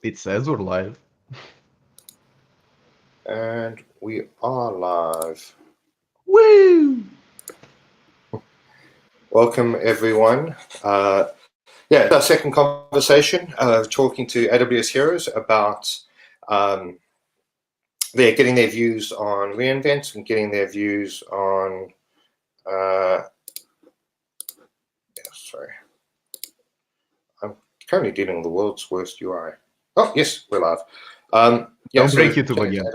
It says we're live. And we are live. Woo! Welcome, everyone. It's our second conversation, talking to AWS heroes about getting their views on reInvent and getting their views on. Sorry, I'm currently dealing with the world's worst UI. Oh, yes, we're live. Don't break YouTube again.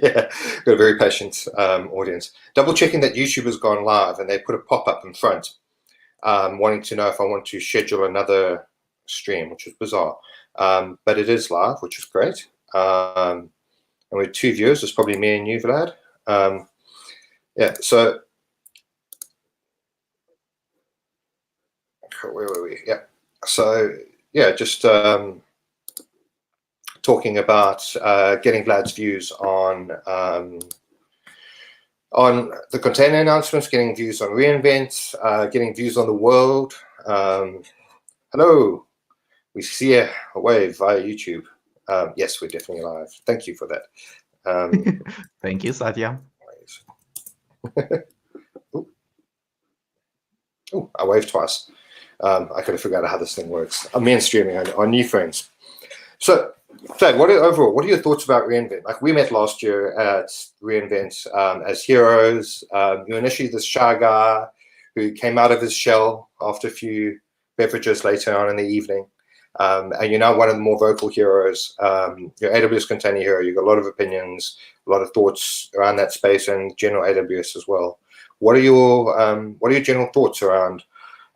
Yeah, got a very patient audience. Double checking that YouTube has gone live, and they put a pop-up in front wanting to know if I want to schedule another stream, which is bizarre. But it is live, which is great. And with 2 viewers, it's probably me and you, Vlad. So where were we? Just talking about getting Vlad's views on the container announcements, getting views on reInvent, getting views on the world. Hello, we see a wave via YouTube. Yes, we're definitely live. Thank you for that. Thank you, Satya. I waved twice. I could have figured out how this thing works. I'm mainstreaming on new friends. So, Vlad, what are your thoughts about reInvent? Like, we met last year at reInvent as heroes. You're initially this shy guy who came out of his shell after a few beverages later on in the evening. And you're now one of the more vocal heroes. You're AWS container hero. You've got a lot of opinions, a lot of thoughts around that space and general AWS as well. What are your general thoughts around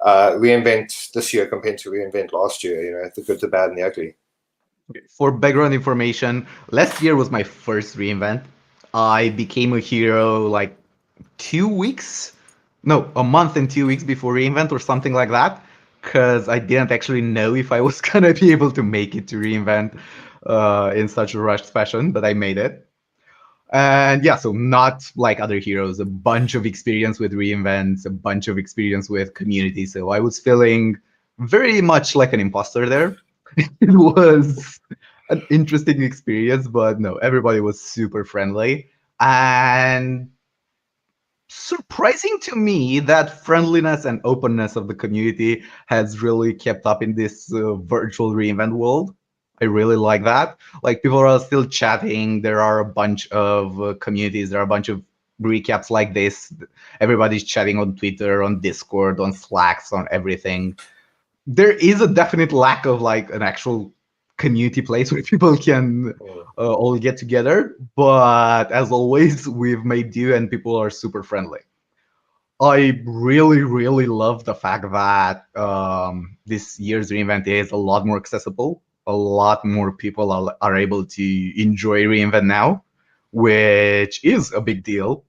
reInvent this year compared to reInvent last year? You know, the good, the bad, and the ugly. For background information, last year was my first reInvent. I became a hero like a month and 2 weeks before reInvent or something like that, because I didn't actually know if I was gonna be able to make it to reInvent in such a rushed fashion, but I made it. And yeah, so not like other heroes, a bunch of experience with reInvents, a bunch of experience with community. So I was feeling very much like an imposter there. It was an interesting experience, but no, everybody was super friendly. And surprising to me, that friendliness and openness of the community has really kept up in this virtual reInvent world. I really like that. Like, people are still chatting. There are a bunch of communities. There are a bunch of recaps like this. Everybody's chatting on Twitter, on Discord, on Slacks, on everything. There is a definite lack of like an actual community place where people can all get together. But as always, we've made do and people are super friendly. I really, really love the fact that this year's reInvent is a lot more accessible. A lot more people are able to enjoy reInvent now, which is a big deal.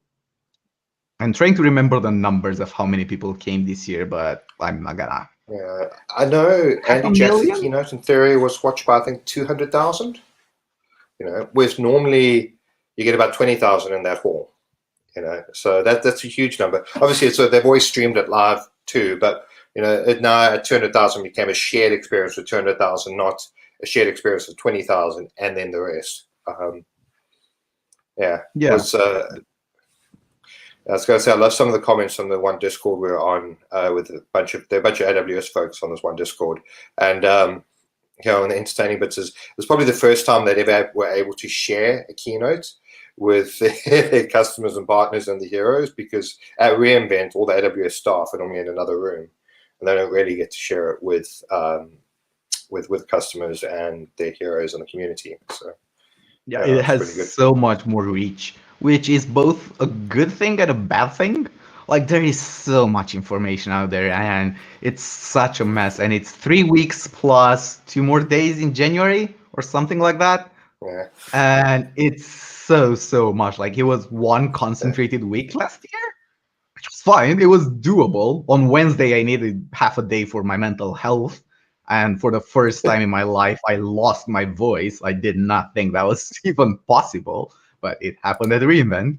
I'm trying to remember the numbers of how many people came this year, but I'm not gonna. Yeah, I know Andy Jass's keynote in theory was watched by, I think, 200,000. You know, whereas normally you get about 20,000 in that hall. You know, so that's a huge number. Obviously, so they've always streamed it live too, but you know, it now at 200,000 became a shared experience with 200,000, not a shared experience of 20,000, and then the rest. Yeah. I was going to say, I love some of the comments on the one Discord we were on with a bunch of AWS folks on this one Discord, and you know, and the entertaining bits is it's probably the first time they ever were able to share a keynote with their customers and partners and the heroes, because at reInvent, all the AWS staff are normally in another room, and they don't really get to share it with customers and their heroes and the community. So yeah, it has so much more reach, which is both a good thing and a bad thing. Like, there is so much information out there, and it's such a mess. And it's 3 weeks plus 2 more days in January or something like that. Yeah. And it's so much. Like, it was one concentrated week last year, which was fine. It was doable. On Wednesday, I needed half a day for my mental health. And for the first time in my life, I lost my voice. I did not think that was even possible, but it happened at reInvent.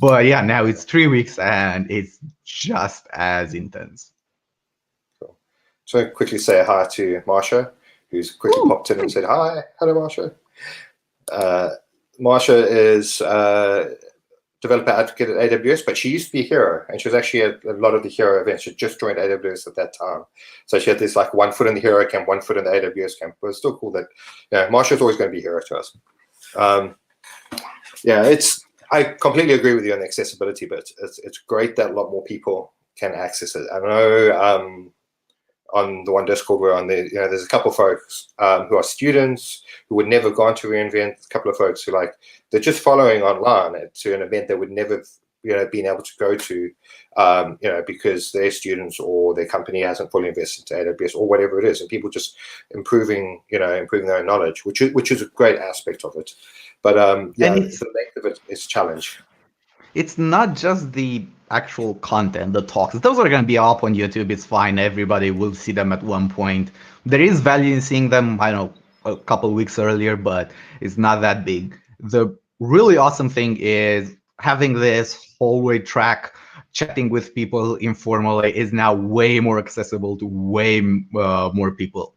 But yeah, now it's 3 weeks and it's just as intense. Cool. So quickly say hi to Marsha, who's quickly Ooh, popped in and said, hi, hello, Marsha. Marsha is developer advocate at AWS, but she used to be a hero, and she was actually at a lot of the hero events. She just joined AWS at that time, so she had this like 1 foot in the hero camp, 1 foot in the AWS camp. But it's still cool that Marsha's always going to be a hero to us. I completely agree with you on the accessibility bit. It's great that a lot more people can access it. I know on the one Discord we're on there, there's a couple of folks who are students who would never gone to reInvent, a couple of folks who they're just following online to an event they would never been able to go to, because their students or their company hasn't fully invested into AWS or whatever it is, and people just improving their own knowledge, which is a great aspect of it. But and the length of it is a challenge. it's not just the actual content, the talks. Those are going to be up on YouTube. It's fine. Everybody will see them at one point. There is value in seeing them, I don't know, a couple of weeks earlier, but it's not that big. The really awesome thing is having this hallway track, chatting with people informally is now way more accessible to way more people.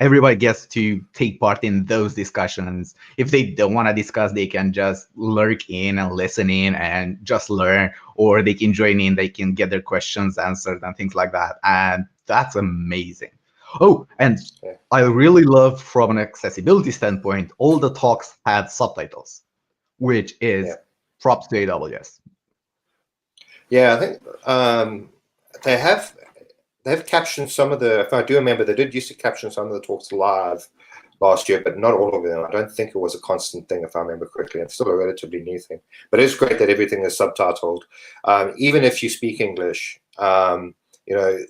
Everybody gets to take part in those discussions. If they don't want to discuss, they can just lurk in and listen in and just learn, or they can join in, they can get their questions answered and things like that. And that's amazing. Oh, and I really love from an accessibility standpoint, all the talks had subtitles, which is props to AWS. Yeah, I think they've captioned some of the, if I do remember, they did used to caption some of the talks live last year, but not all of them. I don't think it was a constant thing, if I remember correctly. It's still a relatively new thing. But it's great that everything is subtitled. Even if you speak English,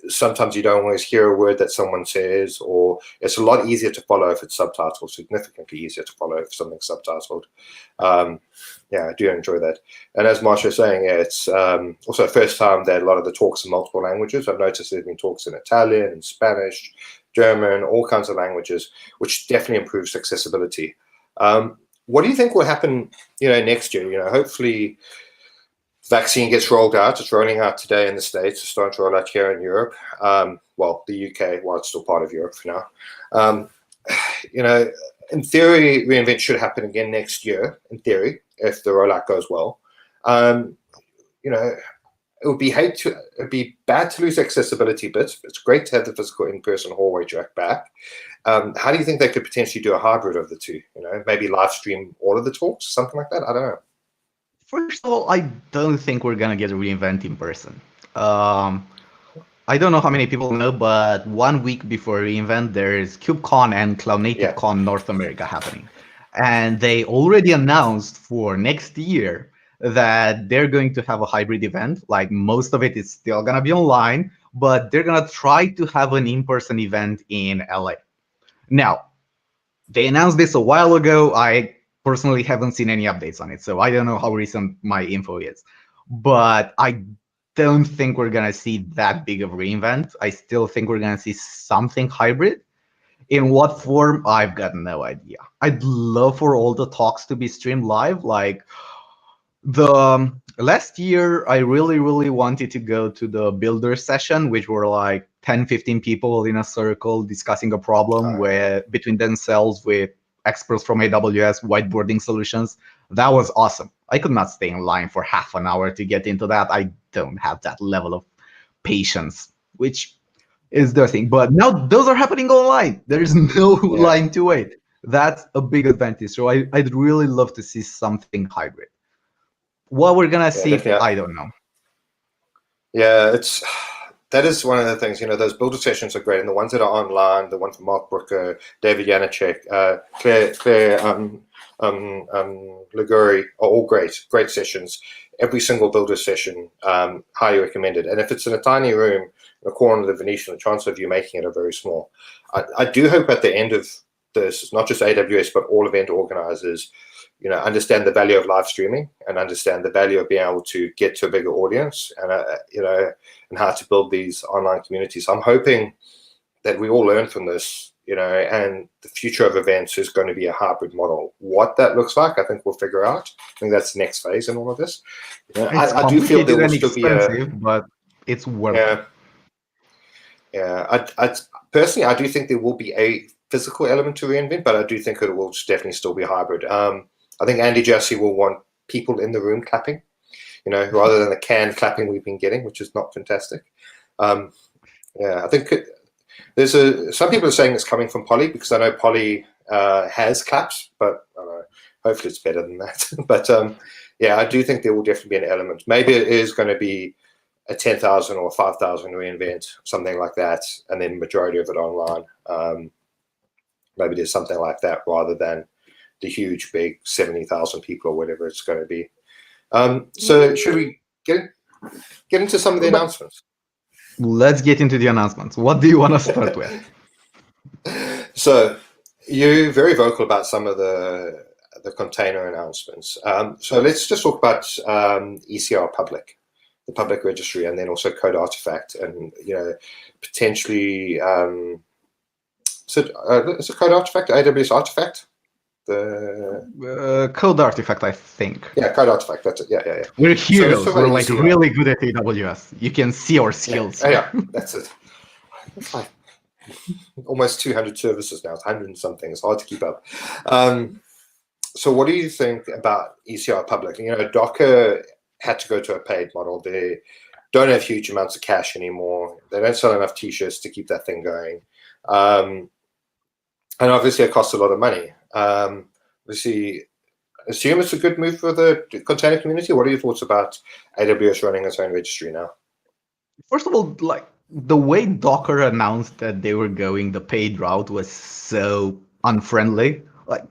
sometimes you don't always hear a word that someone says, or it's a lot easier to follow if it's subtitled, significantly easier to follow if something's subtitled. I do enjoy that. And as Marsha is saying, it's also the first time that a lot of the talks in multiple languages. I've noticed there's been talks in Italian and Spanish, German, all kinds of languages, which definitely improves accessibility. What do you think will happen, next year? Hopefully vaccine gets rolled out. It's rolling out today in the States. It's starting to roll out here in Europe. The UK, while it's still part of Europe for now. In theory, reInvent should happen again next year, in theory, if the rollout goes well. It would be bad to lose accessibility bits. It's great to have the physical in-person hallway track back. How do you think they could potentially do a hybrid of the two? Maybe live stream all of the talks, something like that? I don't know. First of all, I don't think we're gonna get a reInvent in person. I don't know how many people know, but 1 week before reInvent, there's KubeCon and Cloud Native Con North America happening. And they already announced for next year that they're going to have a hybrid event. Like most of it is still gonna be online, but they're gonna try to have an in-person event in LA. Now, they announced this a while ago. I personally haven't seen any updates on it, so I don't know how recent my info is. But I don't think we're gonna see that big of a reInvent. I still think we're gonna see something hybrid. In what form, I've got no idea. I'd love for all the talks to be streamed live. Like the last year, I really, really wanted to go to the builder session, which were like 10, 15 people in a circle discussing a problem between themselves with experts from AWS whiteboarding solutions. That was awesome. I could not stay in line for half an hour to get into that. I don't have that level of patience, which is the thing. But now those are happening online. There is no line to wait. That's a big advantage. So I'd really love to see something hybrid. What we're gonna see, I don't know. Yeah, that is one of the things. Those builder sessions are great, and the ones that are online, the one from Mark Brooker, David Janacek, Claire Liguri, are all great sessions. Every single builder session, highly recommended. And if it's in a tiny room, in a corner of the Venetian, the chances of you making it are very small. I do hope at the end of this, not just AWS, but all event organizers, understand the value of live streaming and understand the value of being able to get to a bigger audience and, and how to build these online communities. I'm hoping that we all learn from this, and the future of events is going to be a hybrid model. What that looks like, I think we'll figure out. I think that's the next phase in all of this. I do feel there will still be but it's worth it. Yeah. I personally, I do think there will be a physical element to reInvent, but I do think it will definitely still be hybrid. I think Andy Jassy will want people in the room clapping, rather than the canned clapping we've been getting, which is not fantastic. I think some people are saying it's coming from Poly, because I know Poly has claps, but I don't know, hopefully it's better than that. But I do think there will definitely be an element. Maybe it is going to be a 10,000 or 5,000 reInvent, something like that, and then majority of it online. Maybe there's something like that rather than the huge, big 70,000 people or whatever it's going to be. So should we get into some of the announcements? Let's get into the announcements. What do you want to start with? So you're very vocal about some of the container announcements. So let's just talk about ECR Public, the public registry, and then also Code Artifact, and potentially is it Code Artifact, AWS Artifact? The Code Artifact, I think. Yeah, Code Artifact. That's it. Yeah. We're heroes. So we're like really good at AWS. You can see our skills. Yeah, that's it. It's like almost 200 services now. It's 100 and something. It's hard to keep up. So what do you think about ECR Public? Docker had to go to a paid model. They don't have huge amounts of cash anymore. They don't sell enough t-shirts to keep that thing going. And obviously it costs a lot of money. Obviously, assume it's a good move for the container community. What are your thoughts about AWS running its own registry now? First of all, like the way Docker announced that they were going the paid route was so unfriendly. Like,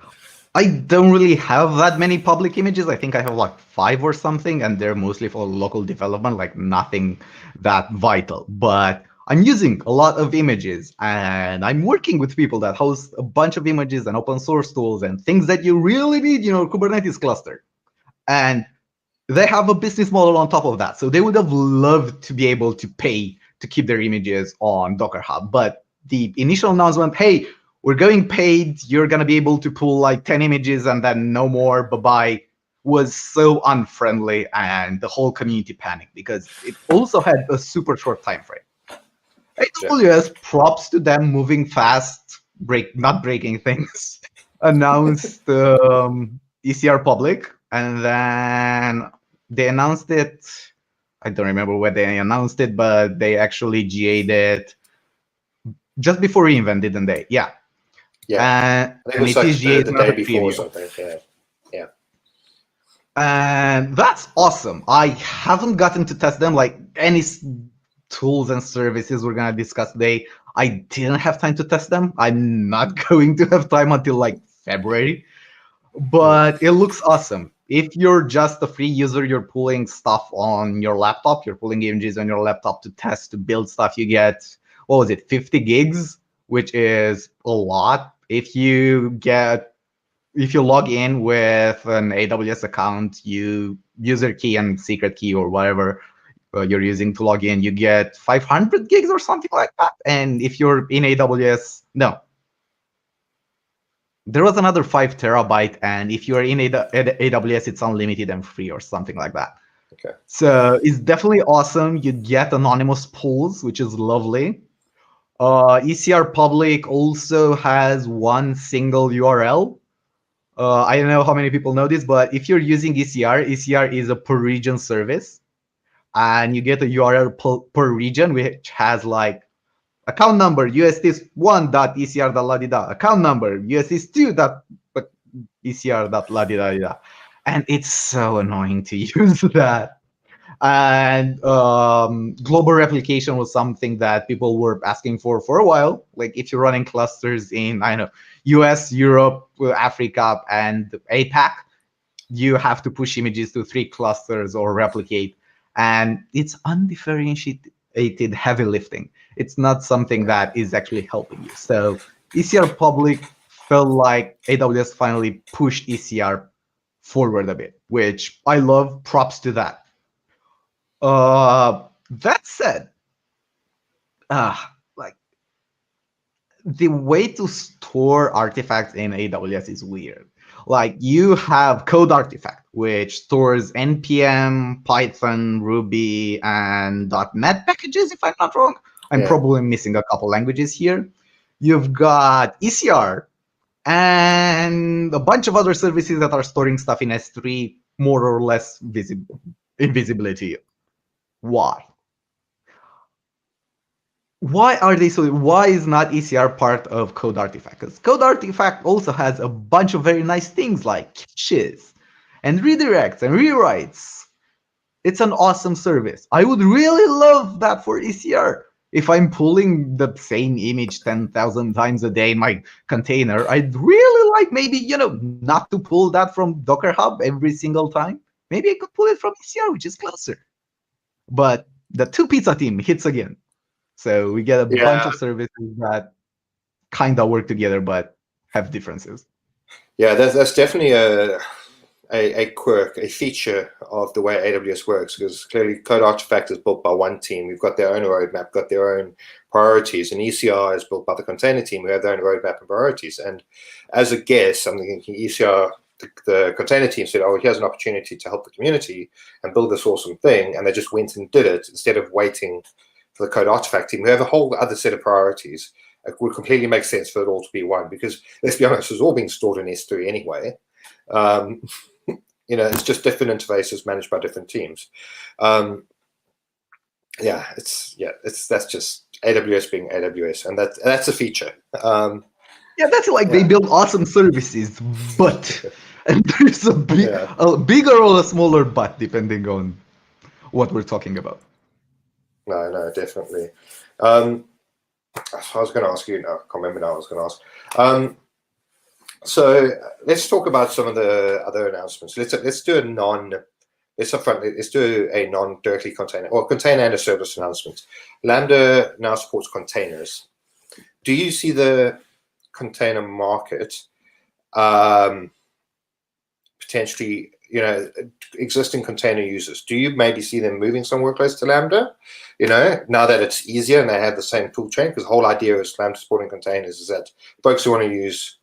I don't really have that many public images. I think I have like 5 or something, and they're mostly for local development, like nothing that vital. But I'm using a lot of images, and I'm working with people that host a bunch of images and open source tools and things that you really need, Kubernetes cluster. And they have a business model on top of that. So they would have loved to be able to pay to keep their images on Docker Hub. But the initial announcement, hey, we're going paid, you're going to be able to pull like 10 images and then no more, bye-bye, was so unfriendly, and the whole community panicked because it also had a super short time frame. AWS, props to them moving fast, not breaking things, announced ECR Public, and then they announced it. I don't remember where they announced it, but they actually GA'd it just before reInvent, didn't they? Yeah. I think it was like the day before or something. Yeah. And that's awesome. I haven't gotten to test them, like any tools and services we're going to discuss today. I didn't have time to test them. I'm not going to have time until like February, but it looks awesome. If you're just a free user, you're pulling stuff on your laptop, you're pulling images on your laptop to test, to build stuff, you get, 50 gigs, which is a lot. If you log in with an AWS account, user key and secret key or whatever you're using to log in, you get 500 gigs or something like that. And if you're in AWS, no. There was another 5 terabyte, and if you're in AWS, it's unlimited and free or something like that. Okay. So it's definitely awesome. You get anonymous pools, which is lovely. ECR Public also has one single URL. I don't know how many people know this, but if you're using ECR is a per region service, and you get a URL per region, which has like account number ustis1.ecr.ladida, account number ustis2.ecr.ladida, and it's so annoying to use that. And global replication was something that people were asking for a while. Like if you're running clusters in, I don't know, US, Europe, Africa, and APAC, you have to push images to 3 clusters or replicate. And it's undifferentiated heavy lifting. It's not something that is actually helping you. So ECR Public felt like AWS finally pushed ECR forward a bit, which I love. Props to that. That said, like the way to store artifacts in AWS is weird. Like you have Code Artifact, which stores NPM, Python, Ruby, and .NET packages, if I'm not wrong. I'm probably missing a couple languages here. you've got ECR, and a bunch of other services that are storing stuff in S3 more or less invisible to you. Why? Why are they so? Why is not ECR part of Code Artifact? Because Code Artifact also has a bunch of very nice things like caches and redirects and rewrites. It's an awesome service. I would really love that for ECR. If I'm pulling the same image 10,000 times a day in my container, I'd really like maybe, not to pull that from Docker Hub every single time. Maybe I could pull it from ECR, which is closer. But the two pizza team hits again. So we get a bunch Yeah, of services that kind of work together but have differences. yeah, that's definitely a quirk, a feature of the way AWS works, because clearly Code Artifact is built by one team. We've got their own roadmap, got their own priorities, and ECR is built by the container team who have their own roadmap and priorities. And as a guess, I'm thinking ECR, the container team said, oh, here's an opportunity to help the community and build this awesome thing. And they just went and did it instead of waiting for the Code Artifact team, who have a whole other set of priorities. It would completely make sense for it all to be one, because let's be honest, it's all being stored in S3 anyway. It's just different interfaces managed by different teams. That's just AWS being AWS, and that's a feature. That's they build awesome services, but and there's a bigger or a smaller but depending on what we're talking about. No, definitely. I was going to ask you. No, I can't remember now. I was going to ask. So let's talk about some of the other announcements. Let's do a non-directly container or container and a service announcement. Lambda now supports containers. Do you see the container market potentially, existing container users? Do you maybe see them moving some workloads to Lambda? Now that it's easier and they have the same tool chain, because the whole idea of Lambda supporting containers is that folks who want to use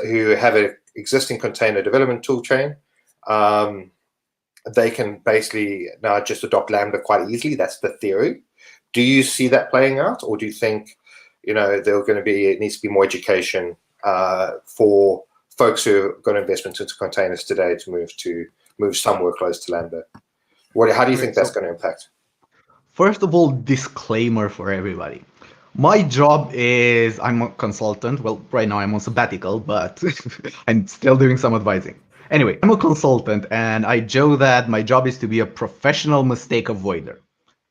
who have an existing container development tool chain, they can basically now just adopt Lambda quite easily. That's the theory. Do you see that playing out, or do you think it needs to be more education for folks who have got investments into containers today to move some workloads to Lambda? How do you think that's going to impact? First of all, disclaimer for everybody. My job is I'm a consultant. Well, right now I'm on sabbatical, but I'm still doing some advising. Anyway, I'm a consultant, and I joke that my job is to be a professional mistake avoider.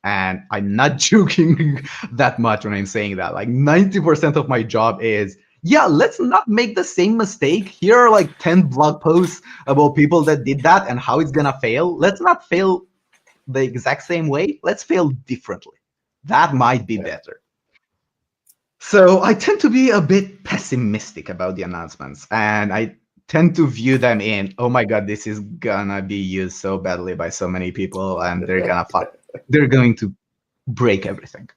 And I'm not joking that much when I'm saying that. 90% of my job is, let's not make the same mistake. Here are 10 blog posts about people that did that and how it's gonna fail. Let's not fail the exact same way. Let's fail differently. That might be better. So I tend to be a bit pessimistic about the announcements, and I tend to view them in, oh my God, this is gonna be used so badly by so many people, and they're going to break everything.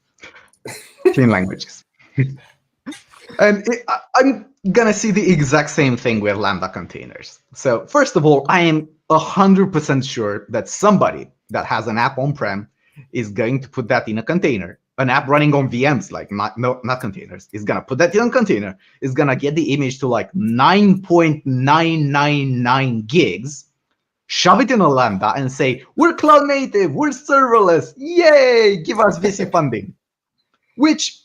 Clean languages. And I'm gonna see the exact same thing with Lambda containers. So first of all, I am 100% sure that somebody that has an app on-prem is going to put that in a container. An app running on VMs, not containers, is gonna put that in a container, is gonna get the image to 9.999 gigs, shove it in a Lambda and say, we're cloud native, we're serverless, yay, give us VC funding. Which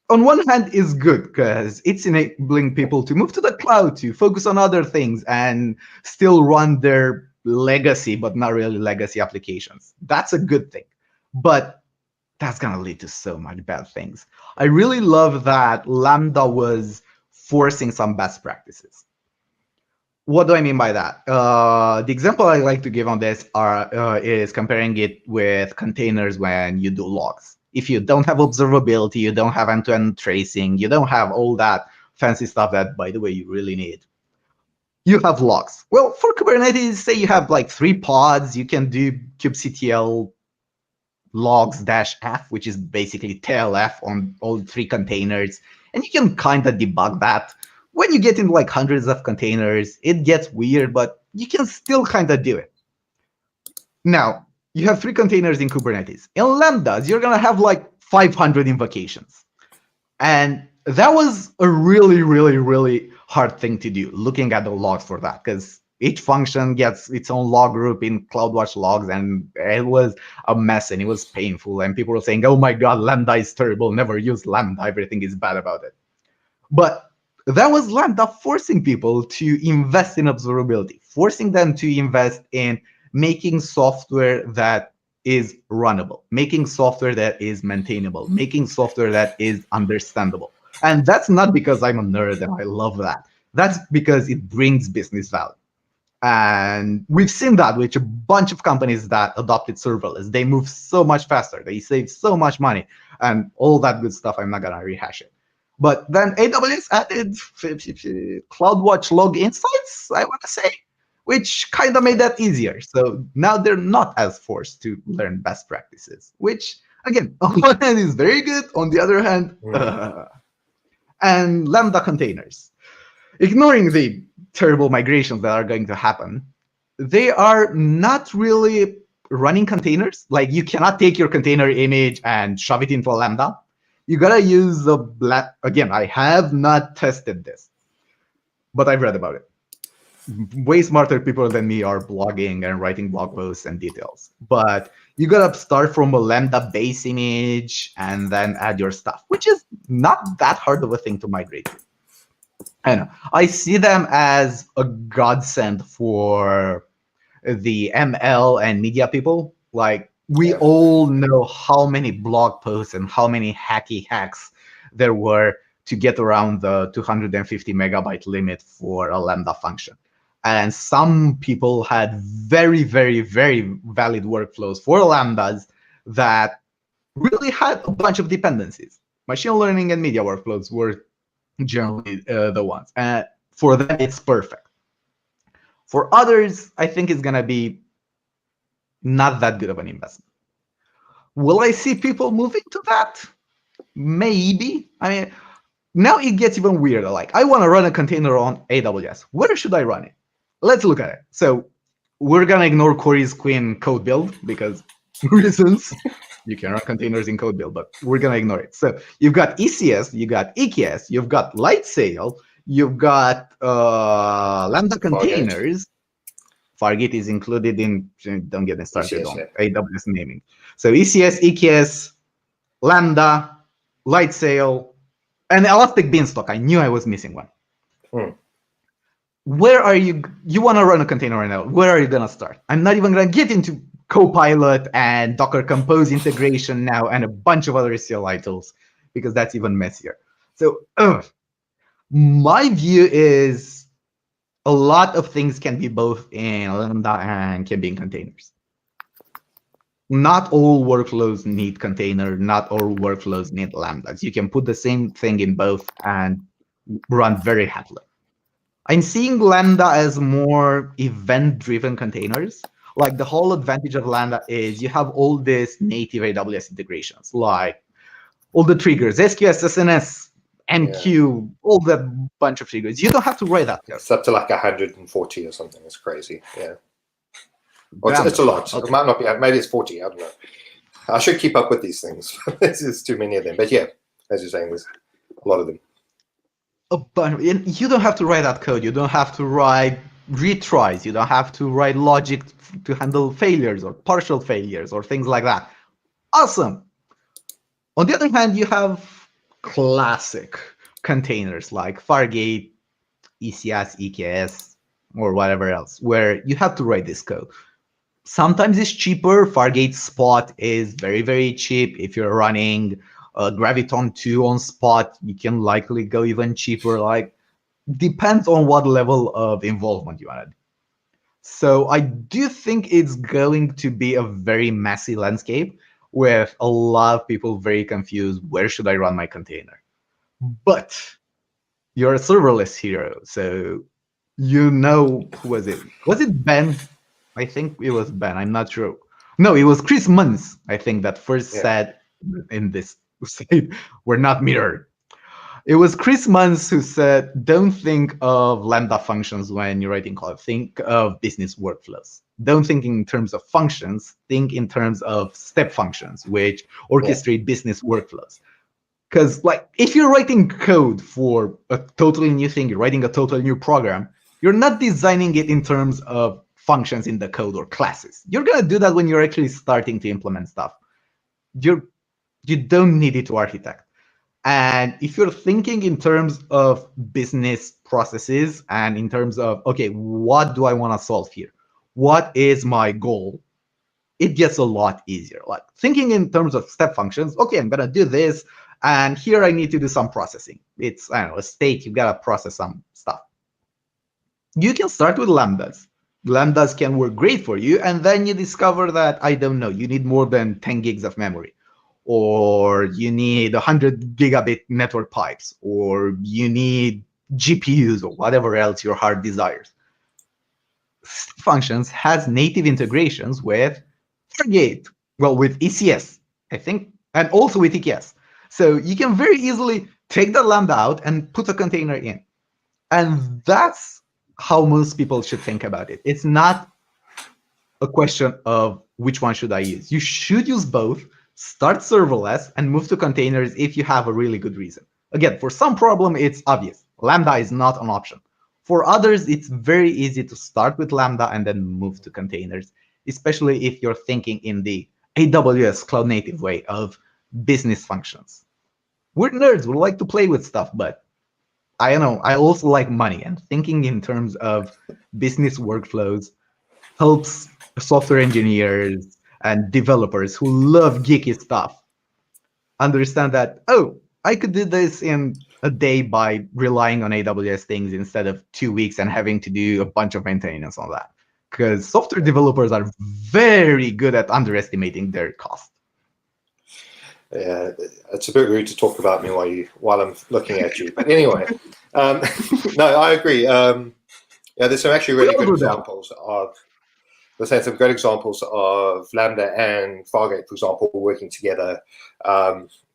on one hand is good because it's enabling people to move to the cloud, to focus on other things and still run their legacy, but not really legacy applications. That's a good thing. But that's going to lead to so much bad things. I really love that Lambda was forcing some best practices. What do I mean by that? The example I like to give on this is comparing it with containers when you do logs. If you don't have observability, you don't have end-to-end tracing, you don't have all that fancy stuff that, by the way, you really need. You have logs. Well, for Kubernetes, say you have 3 pods, you can do kubectl logs-f, which is basically TLF on all 3 containers, and you can kind of debug that. When you get into hundreds of containers, it gets weird, but you can still kind of do it. Now, you have 3 containers in Kubernetes. In Lambdas, you're going to have 500 invocations. And that was a really, really, really hard thing to do, looking at the logs for that, because each function gets its own log group in CloudWatch logs, and it was a mess and it was painful. And people were saying, oh my God, Lambda is terrible, never use Lambda, everything is bad about it. But that was Lambda forcing people to invest in observability, forcing them to invest in making software that is runnable, making software that is maintainable, making software that is understandable. And that's not because I'm a nerd and I love that. That's because it brings business value. And we've seen that with a bunch of companies that adopted serverless. They move so much faster. They save so much money and all that good stuff. I'm not going to rehash it. But then AWS added CloudWatch log insights, I want to say, which kind of made that easier. So now they're not as forced to learn best practices, which, again, on one hand is very good. On the other hand, and Lambda containers. Ignoring the terrible migrations that are going to happen, they are not really running containers. Like, you cannot take your container image and shove it into a Lambda. You gotta use the again, I have not tested this, but I've read about it. Way smarter people than me are blogging and writing blog posts and details. But you gotta start from a Lambda base image and then add your stuff, which is not that hard of a thing to migrate to. And I see them as a godsend for the ML and media people. Like, we all know how many blog posts and how many hacky hacks there were to get around the 250 megabyte limit for a Lambda function. And some people had very, very, very valid workflows for Lambdas that really had a bunch of dependencies. Machine learning and media workflows were generally the ones. And for them, it's perfect. For others, I think it's going to be not that good of an investment. Will I see people moving to that? Maybe. I mean, now it gets even weirder. Like, I want to run a container on AWS. Where should I run it? Let's look at it. So we're going to ignore Corey's Queen code build because reasons. You can run containers in code build, but we're going to ignore it. So you've got ECS, you've got EKS, you've got Lightsail, you've got Lambda containers. Fargate is included in, don't get me started ECS, on AWS naming. So ECS, EKS, Lambda, Lightsail, and Elastic Beanstalk. I knew I was missing one. Where are you want to run a container right now? Where are you going to start? I'm not even going to get into Copilot and Docker Compose integration now and a bunch of other CLI tools because that's even messier. So my view is a lot of things can be both in Lambda and can be in containers. Not all workflows need container. Not all workflows need Lambdas. You can put the same thing in both and run very happily. I'm seeing Lambda as more event-driven containers. Like, the whole advantage of Lambda is you have all these native AWS integrations, like all the triggers, SQS, SNS, MQ, all that bunch of triggers. You don't have to write that code. It's up to like 140 or something. It's crazy. Yeah. Well, it's a lot. Okay. It might not be. Maybe it's 40. I don't know. I should keep up with these things. There's too many of them. But yeah, as you're saying, there's a lot of them. But you don't have to write that code. You don't have to write retries. You don't have to write logic to handle failures or partial failures or things like that. Awesome. On the other hand, you have classic containers like Fargate, ECS, EKS, or whatever else, where you have to write this code. Sometimes it's cheaper. Fargate Spot is very, very cheap. If you're running Graviton 2 on Spot, you can likely go even cheaper. Like, depends on what level of involvement you want. So I do think it's going to be a very messy landscape with a lot of people very confused. Where should I run my container? But you're a serverless hero, so you know, who was it? Was it Ben? I think it was Ben. I'm not sure. No, it was Chris Munns, I think, that first said in this site, we're not mirrored. It was Chris Munns who said, don't think of Lambda functions when you're writing code. Think of business workflows. Don't think in terms of functions. Think in terms of step functions, which orchestrate business workflows. Because like if you're writing code for a totally new thing, you're writing a totally new program, you're not designing it in terms of functions in the code or classes. You're gonna do that when you're actually starting to implement stuff. You're you don't need it to architect. And if you're thinking in terms of business processes and in terms of, okay, what do I want to solve here? What is my goal? It gets a lot easier. Like thinking in terms of step functions, okay, I'm gonna do this, and here I need to do some processing. It's, I don't know, a state, you've got to process some stuff. You can start with lambdas. Lambdas can work great for you, and then you discover that, I don't know, you need more than 10 gigs of memory, or you need 100 gigabit network pipes, or you need GPUs, or whatever else your heart desires. Step functions has native integrations with Fargate, well, with ECS, I think, and also with EKS. So you can very easily take the lambda out and put a container in. And that's how most people should think about it. It's not a question of which one should I use. You should use both, start serverless, and move to containers if you have a really good reason. Again, for some problem, it's obvious. Lambda is not an option. For others, it's very easy to start with Lambda and then move to containers, especially if you're thinking in the AWS cloud native way of business functions. We're nerds, we like to play with stuff, but I don't know, I also like money, and thinking in terms of business workflows helps software engineers and developers who love geeky stuff understand that, oh, I could do this in a day by relying on AWS things instead of 2 weeks and having to do a bunch of maintenance on that. Because software developers are very good at underestimating their cost. Yeah, it's a bit rude to talk about me while I'm looking at you. But anyway, no, I agree. Yeah, there's some actually really good examples of. There's some great examples of Lambda and Fargate, for example, working together.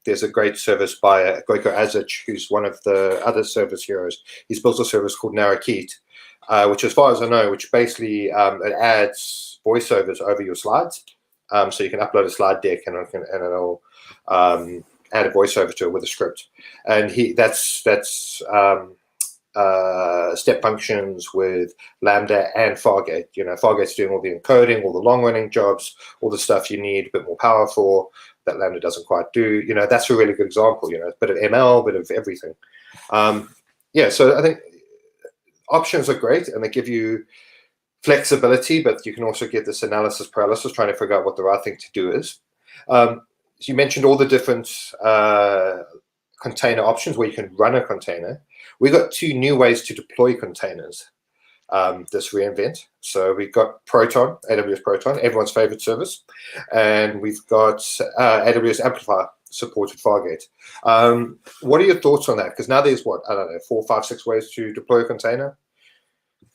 There's a great service by Gojko Azic, who's one of the other service heroes. He's built a service called Narrakeet, which, as far as I know, which basically it adds voiceovers over your slides. So you can upload a slide deck and it'll add a voiceover to it with a script. And that's step functions with Lambda and Fargate. You know, Fargate's doing all the encoding, all the long-running jobs, all the stuff you need a bit more power for that Lambda doesn't quite do. You know, that's a really good example. You know, a bit of ML, a bit of everything. Yeah, so I think options are great and they give you flexibility, but you can also get this analysis paralysis, trying to figure out what the right thing to do is. So you mentioned all the different container options where you can run a container. We got two new ways to deploy containers this reInvent. So we've got Proton, AWS Proton, everyone's favorite service, and we've got AWS Amplify supported Fargate. What are your thoughts on that? Because now there's what, I don't know, 4, 5, 6 ways to deploy a container.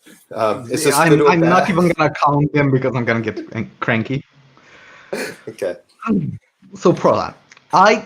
Is this good or I'm bad? not even gonna count them because I'm gonna get cranky. Okay. So Proton, I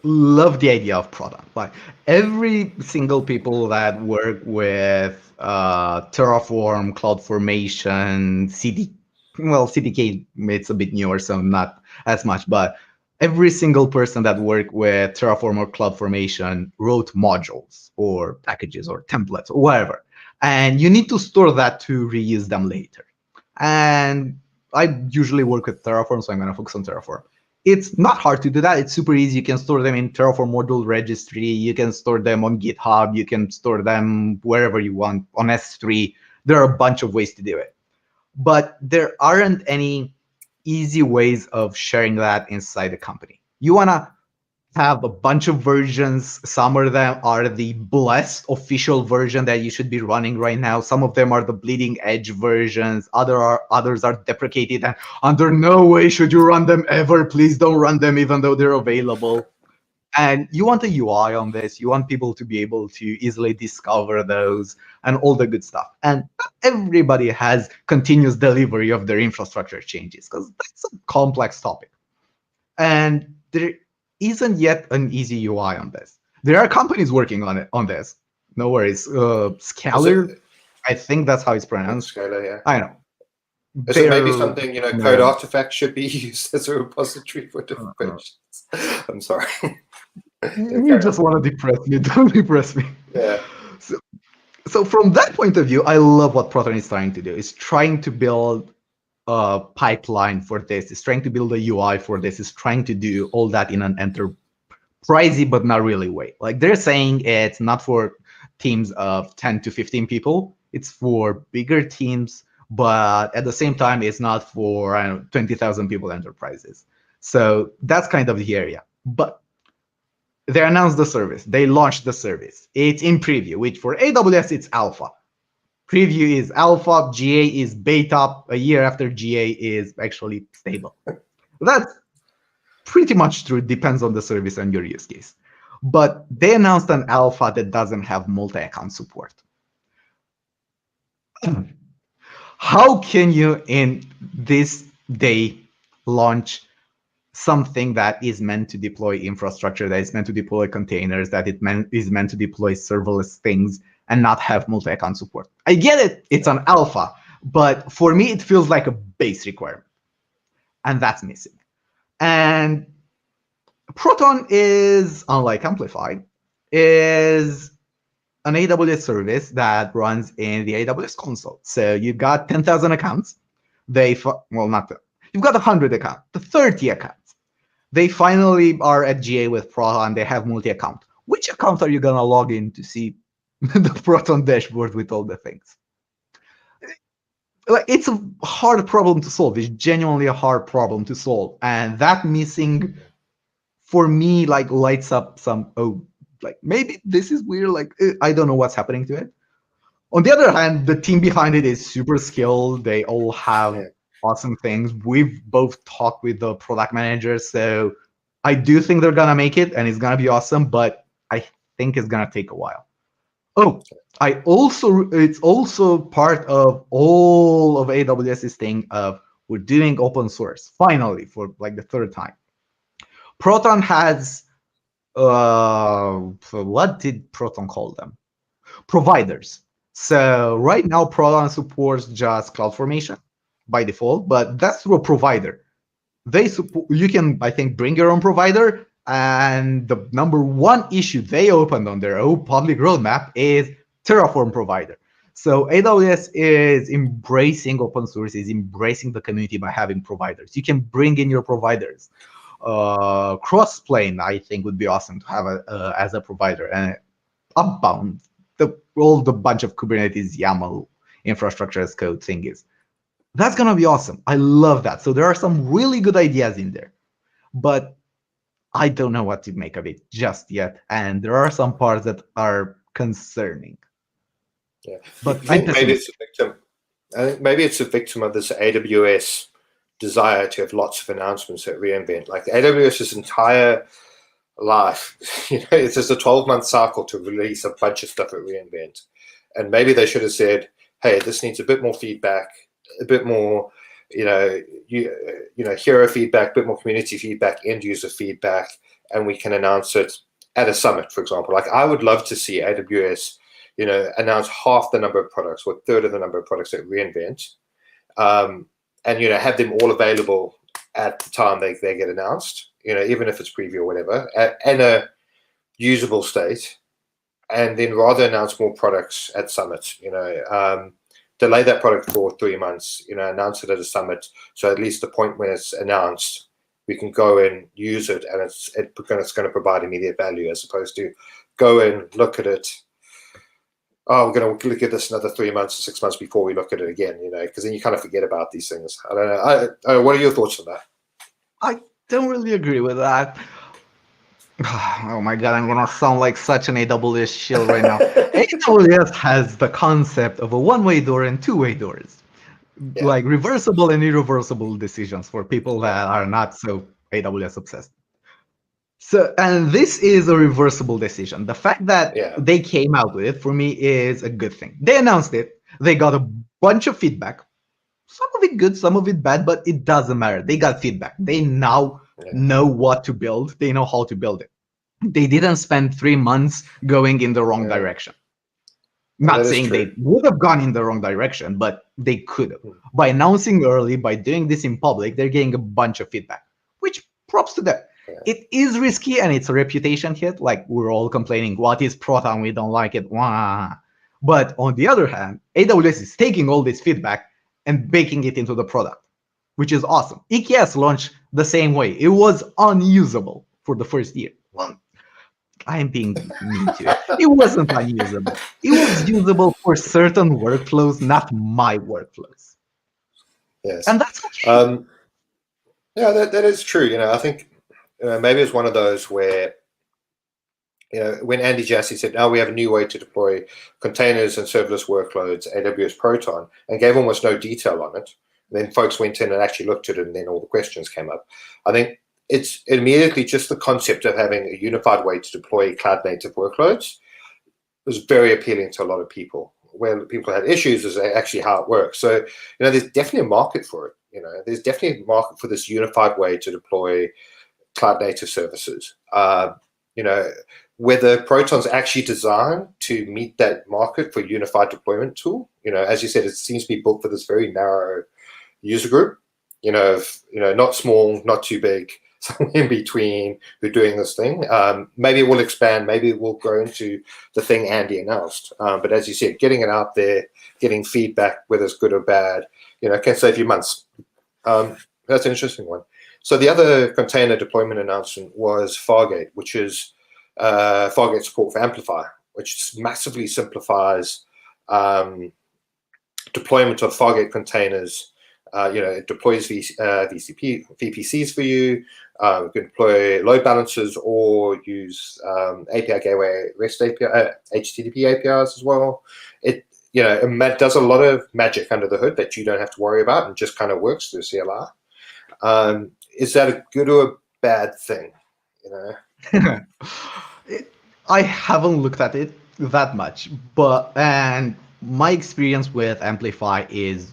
love the idea of Proton. Like every single people that work with Terraform, CloudFormation, CDK, it's a bit newer, so not as much, but every single person that worked with Terraform or CloudFormation wrote modules or packages or templates or whatever. And you need to store that to reuse them later. And I usually work with Terraform, so I'm going to focus on Terraform. It's not hard to do that. It's super easy. You can store them in Terraform module registry. You can store them on GitHub. You can store them wherever you want, on S3. There are a bunch of ways to do it. But there aren't any easy ways of sharing that inside the company. You want to have a bunch of versions. Some of them are the blessed official version that you should be running right now. Some of them are the bleeding edge versions. Others are deprecated, and under no way should you run them ever. Please don't run them even though they're available. And you want a UI on this. You want people to be able to easily discover those and all the good stuff. And everybody has continuous delivery of their infrastructure changes because that's a complex topic. And there isn't yet an easy UI on this. There are companies working on it, on this. No worries. Scalar, I think that's how it's pronounced. Scalar, yeah. I know. Is it maybe something, Code Artifact should be used as a repository for different versions? I'm sorry. You just want to depress me. Don't depress me. Yeah. So, so from that point of view, I love what Proton is trying to do. It's trying to build a pipeline for this. It's trying to build a UI for this. It's trying to do all that in an enterprisey but not really way. Like they're saying it's not for teams of 10 to 15 people. It's for bigger teams, but at the same time, it's not for, I don't know, 20,000 people enterprises. So that's kind of the area. But they announced the service. They launched the service. It's in preview, which for AWS, it's alpha. Preview is alpha, GA is beta. A year after GA is actually stable. That's pretty much true. It depends on the service and your use case. But they announced an alpha that doesn't have multi-account support. How can you, in this day, launch something that is meant to deploy infrastructure, that is meant to deploy containers, that is meant to deploy serverless things, and not have multi-account support? I get it, it's an alpha, but for me, it feels like a base requirement, and that's missing. And Proton is, unlike Amplified, is an AWS service that runs in the AWS console. So you got 10,000 accounts. You've got 100 accounts, the 30 accounts. They finally are at GA with Proton. They have multi-account. Which account are you going to log in to see the Proton dashboard with all the things? Like, it's a hard problem to solve. It's genuinely a hard problem to solve. And that missing, for me, like lights up some, like maybe this is weird. Like, I don't know what's happening to it. On the other hand, the team behind it is super skilled. They all have awesome things. We've both talked with the product managers, so I do think they're gonna make it, and it's gonna be awesome. But I think it's gonna take a while. Oh, it's also part of all of AWS's thing of we're doing open source finally for like the third time. Proton has what did Proton call them? Providers. So right now, Proton supports just CloudFormation by default, but that's through a provider. You can, I think, bring your own provider, and the number one issue they opened on their own public roadmap is Terraform provider. So AWS is embracing open source, is embracing the community by having providers. You can bring in your providers. Crossplane, I think, would be awesome to have as a provider, and Upbound, all the bunch of Kubernetes YAML infrastructure as code thing is. That's going to be awesome. I love that. So there are some really good ideas in there, but I don't know what to make of it just yet. And there are some parts that are concerning. Yeah, but I think maybe it's a victim. I think maybe it's a victim of this AWS desire to have lots of announcements at reInvent. Like AWS's entire life, it's just a 12-month cycle to release a bunch of stuff at reInvent. And maybe they should have said, hey, this needs a bit more feedback, a bit more, hero feedback, a bit more community feedback, end user feedback, and we can announce it at a summit, for example. Like I would love to see AWS, announce half the number of products or a third of the number of products at reInvent, and have them all available at the time they get announced, even if it's preview or whatever, in a usable state, and then rather announce more products at summit, delay that product for 3 months, announce it at a summit. So at least the point when it's announced, we can go and use it, and it's going to provide immediate value, as opposed to go and look at it. Oh, we're going to look at this another 3 months or 6 months before we look at it again, because then you kind of forget about these things. I don't know. I don't know. What are your thoughts on that? I don't really agree with that. Oh my God, I'm going to sound like such an AWS shill right now. AWS has the concept of a one-way door and two-way doors, like reversible and irreversible decisions for people that are not so AWS obsessed. So, and this is a reversible decision. The fact that they came out with it, for me, is a good thing. They announced it. They got a bunch of feedback. Some of it good, some of it bad, but it doesn't matter. They got feedback. They now know what to build. They know how to build it. They didn't spend 3 months going in the wrong direction. Not saying they would have gone in the wrong direction, but they could have. By announcing early, by doing this in public, they're getting a bunch of feedback, which props to them. It is risky and it's a reputation hit. Like we're all complaining, what is Proton? We don't like it. Wah. But on the other hand, AWS is taking all this feedback and baking it into the product, which is awesome. EKS launched the same way. It was unusable for the first year. Well, I'm being mean to it. It wasn't unusable. It was usable for certain workflows, not my workflows. Yes. And that's okay. Yeah, that is true. I think maybe it's one of those where when Andy Jassy said, "Oh, we have a new way to deploy containers and serverless workloads, AWS Proton," and gave almost no detail on it, then folks went in and actually looked at it, and then all the questions came up. I think it's immediately just the concept of having a unified way to deploy cloud native workloads was very appealing to a lot of people. Where people had issues is actually how it works. So, there's definitely a market for it. There's definitely a market for this unified way to deploy cloud native services. Whether Proton's actually designed to meet that market for unified deployment tool, as you said, it seems to be built for this very narrow user group, not small, not too big, somewhere in between who are doing this thing. Maybe it will expand, maybe it will grow into the thing Andy announced. But as you said, getting it out there, getting feedback, whether it's good or bad, can save you months. That's an interesting one. So the other container deployment announcement was Fargate, which is Fargate support for Amplify, which massively simplifies deployment of Fargate containers. It deploys VPCs for you. You can deploy load balancers or use API gateway REST API, HTTP APIs as well. It does a lot of magic under the hood that you don't have to worry about and just kind of works through CLI. Is that a good or a bad thing? I haven't looked at it that much, and my experience with Amplify is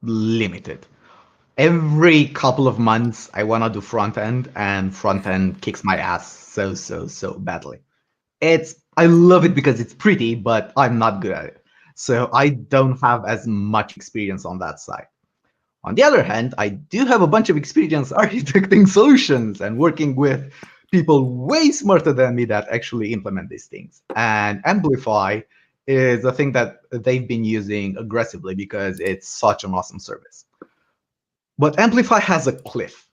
limited. Every couple of months, I want to do front end, and front end kicks my ass so badly. I love it because it's pretty, but I'm not good at it. So I don't have as much experience on that side. On the other hand, I do have a bunch of experience architecting solutions and working with people way smarter than me that actually implement these things. And Amplify is a thing that they've been using aggressively because it's such an awesome service. But Amplify has a cliff.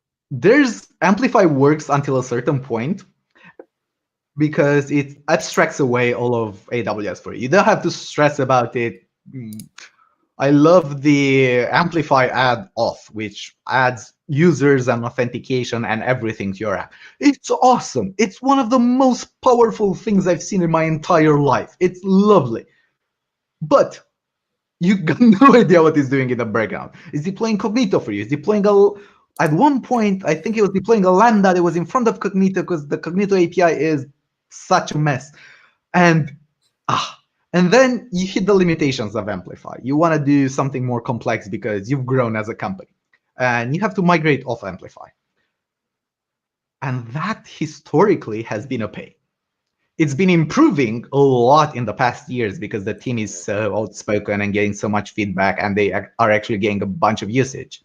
Amplify works until a certain point because it abstracts away all of AWS for you. You don't have to stress about it. I love the Amplify add auth, which adds users and authentication and everything to your app. It's awesome. It's one of the most powerful things I've seen in my entire life. It's lovely. But you got no idea what he's doing in the background. Is he playing Cognito for you? Is he playing at one point, I think he was deploying a Lambda that was in front of Cognito because the Cognito API is such a mess. And then you hit the limitations of Amplify. You want to do something more complex because you've grown as a company. And you have to migrate off Amplify. And that historically has been a pain. It's been improving a lot in the past years because the team is so outspoken and getting so much feedback, and they are actually getting a bunch of usage.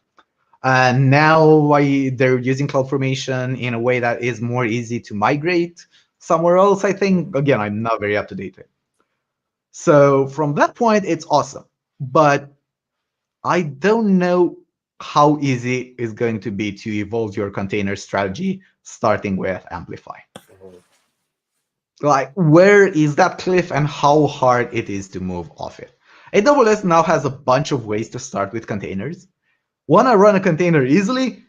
And now they're using CloudFormation in a way that is more easy to migrate somewhere else, I think. Again, I'm not very up to date. So from that point, it's awesome. But I don't know how easy it's going to be to evolve your container strategy starting with Amplify. Like, where is that cliff and how hard it is to move off it? AWS now has a bunch of ways to start with containers. Want to run a container easily?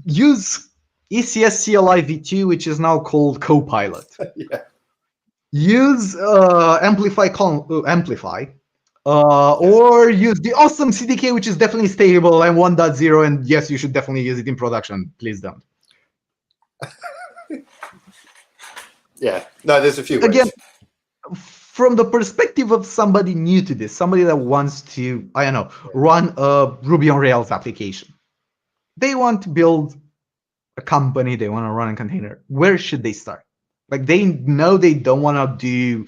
Use ECS CLI v2, which is now called Copilot. Yeah. Use Amplify, or use the awesome CDK, which is definitely stable and 1.0, and yes, you should definitely use it in production. Please don't. Yeah, no, there's a few ways. Again, from the perspective of somebody new to this, somebody that wants to, run a Ruby on Rails application. They want to build a company, they want to run a container. Where should they start? Like, they know they don't want to do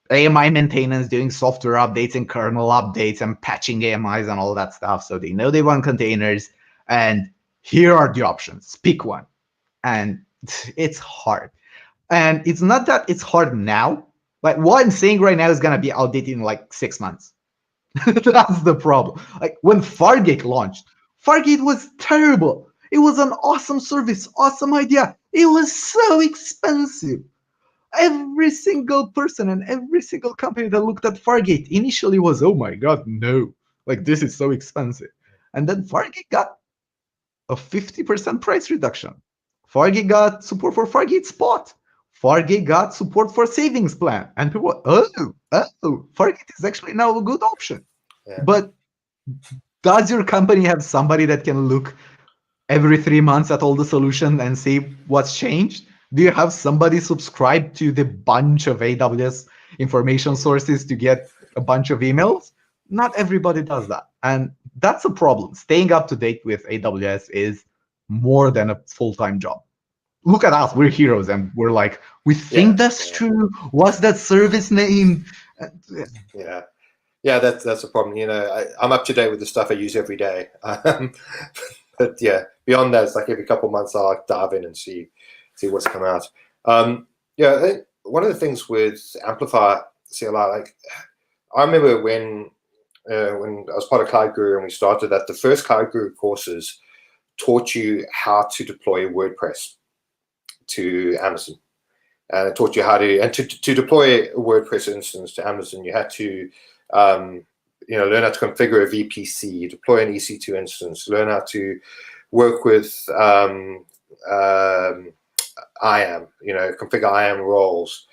AMI maintenance, doing software updates and kernel updates and patching AMIs and all that stuff. So they know they want containers, and here are the options. Pick one. and it's hard. And it's not that it's hard now. Like what I'm saying right now is gonna be outdated in like 6 months. That's the problem. Like when Fargate launched, Fargate was terrible. It was an awesome service, awesome idea. It was so expensive. Every single person and every single company that looked at Fargate initially was, oh my god, no. Like this is so expensive. And then Fargate got a 50% price reduction. Fargate got support for Fargate Spot. Fargate got support for savings plan. And people, Fargate is actually now a good option. Yeah. But does your company have somebody that can look every 3 months at all the solution and see what's changed? Do you have somebody subscribe to the bunch of AWS information sources to get a bunch of emails? Not everybody does that. And that's a problem. Staying up to date with AWS is more than a full-time job. Look at us, we're heroes, and we're like, we think that's true. What's that service name? Yeah, that's a problem. I'm up to date with the stuff I use every day. But yeah, beyond that, it's like every couple of months I'll like dive in and see what's come out. I think one of the things with Amplify CLI, like I remember when I was part of Cloud Guru and we started that, the first Cloud Guru courses taught you how to deploy WordPress to Amazon. And it taught you how to deploy a WordPress instance to Amazon. You had to learn how to configure a VPC, deploy an EC2 instance, learn how to work with IAM, configure IAM roles,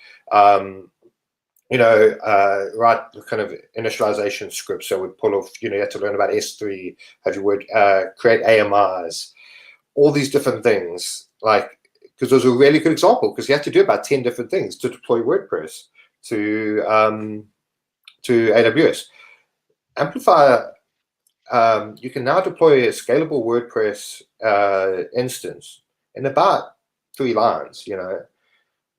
write kind of initialization scripts that would pull off, you had to learn about S3, have you create AMIs, all these different things, like, because those are a really good example, because you have to do about 10 different things to deploy WordPress to AWS. Amplifier, you can now deploy a scalable WordPress instance in about 3 lines. You're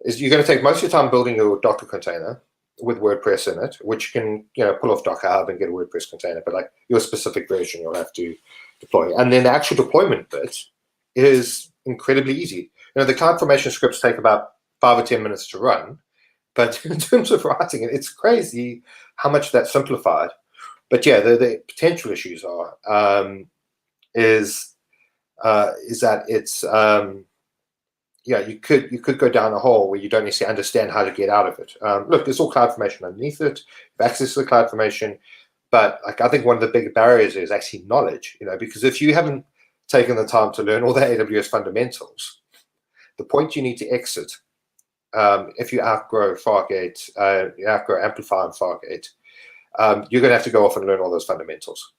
going to take most of your time building your Docker container with WordPress in it, which can pull off Docker Hub and get a WordPress container, but like your specific version you'll have to deploy. And then the actual deployment bit is incredibly easy. The CloudFormation scripts take about 5 or 10 minutes to run, but in terms of writing it, it's crazy how much that's simplified. But yeah, the potential issues is that it's you could go down a hole where you don't necessarily understand how to get out of it. Look, there's all CloudFormation underneath it, you have access to the CloudFormation, but like I think one of the big barriers is actually knowledge. Because if you haven't taken the time to learn all the AWS fundamentals, the point you need to exit, if you outgrow Fargate, you outgrow Amplify and Fargate, you're going to have to go off and learn all those fundamentals,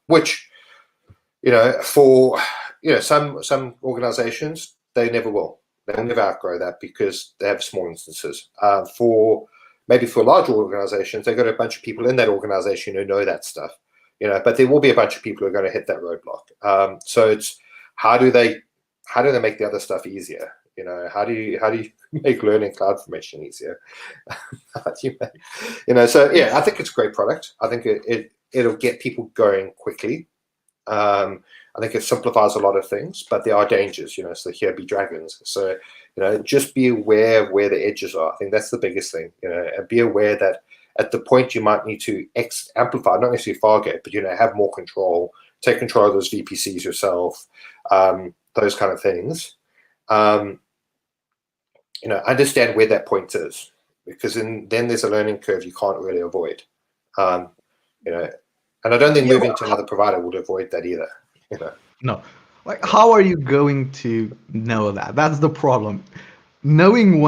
which, for some organizations, they never will. They'll never outgrow that because they have small instances. For larger organizations, they've got a bunch of people in that organization who know that stuff, but there will be a bunch of people who are going to hit that roadblock. So it's how do they make the other stuff easier? How do you make learning CloudFormation easier? So yeah, I think it's a great product. I think it'll get people going quickly. I think it simplifies a lot of things, but there are dangers, so here be dragons. So, just be aware of where the edges are. I think that's the biggest thing, and be aware that at the point you might need to amplify, not necessarily Fargate, but, have more control, take control of those VPCs yourself, those kind of things. Understand where that point is, because then there's a learning curve you can't really avoid. And I don't think moving to another provider would avoid that either. No. Like, how are you going to know that? That's the problem. Knowing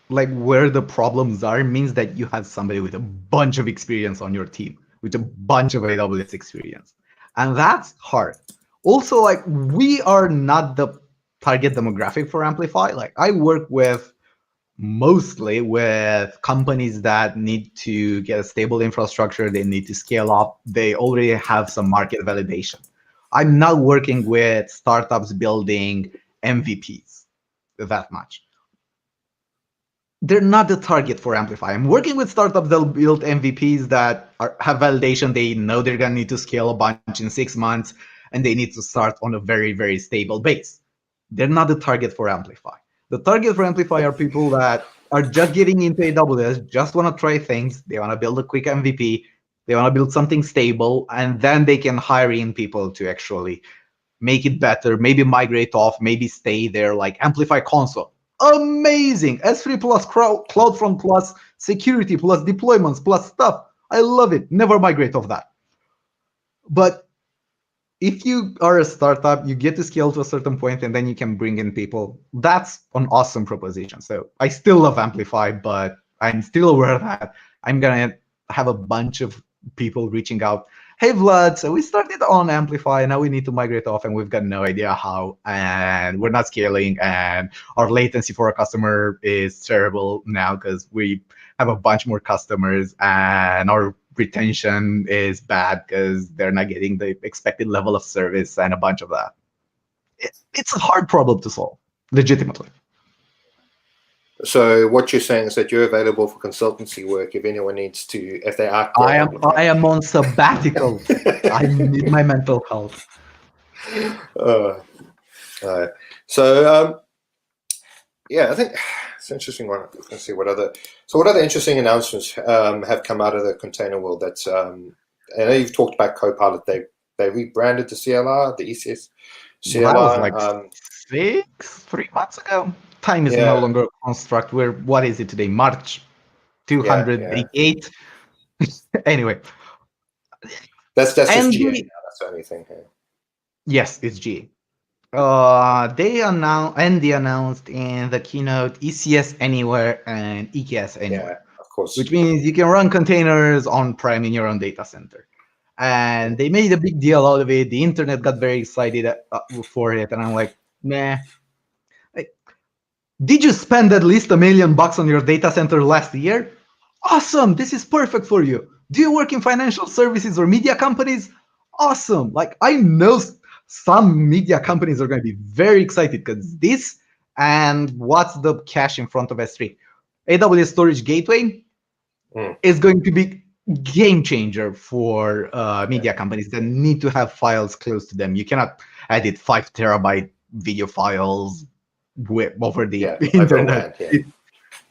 where the problems are means that you have somebody with a bunch of experience on your team, with a bunch of AWS experience. And that's hard. Also, we are not the target demographic for Amplify. I work mostly with companies that need to get a stable infrastructure, they need to scale up, they already have some market validation. I'm not working with startups building MVPs that much. They're not the target for Amplify. I'm working with startups that build MVPs that have validation. They know they're going to need to scale a bunch in 6 months, and they need to start on a very, very stable base. they're not the target for Amplify. The target for Amplify are people that are just getting into AWS, just want to try things. They want to build a quick MVP. They want to build something stable, and then they can hire in people to actually make it better, maybe migrate off, maybe stay there, like Amplify Console. Amazing. S3 plus CloudFront plus security plus deployments plus stuff. I love it. Never migrate off that. But if you are a startup, you get to scale to a certain point and then you can bring in people. That's an awesome proposition. So I still love Amplify, but I'm still aware that I'm going to have a bunch of people reaching out. Hey, Vlad, so we started on Amplify, now we need to migrate off, and we've got no idea how, and we're not scaling, and our latency for our customer is terrible now because we have a bunch more customers, and our retention is bad because they're not getting the expected level of service and a bunch of that. It's a hard problem to solve, legitimately. So what you're saying is that you're available for consultancy work if anyone needs to, if they are. I am on sabbatical. I need my mental health. Yeah, I think it's an interesting one. Let's see what other interesting announcements have come out of the container world. That's I know you've talked about Copilot. They rebranded to CLR, the ECS CLR. That was like 3 months ago. Time is no longer a construct. What is it today? March 288. Anyway. That's just GA now. That's the only thing here. Yes, it's GA. They announced in the keynote ECS Anywhere and EKS Anywhere. Yeah, of course. Which means you can run containers on-prem in your own data center. And they made a big deal out of it. The internet got very excited for it. And I'm like, nah. Did you spend at least $1 million on your data center last year? Awesome, this is perfect for you. Do you work in financial services or media companies? Awesome. Like, I know some media companies are going to be very excited because this, and what's the cache in front of S3? AWS Storage Gateway is going to be game changer for media companies that need to have files close to them. You cannot edit 5 terabyte video files over the internet.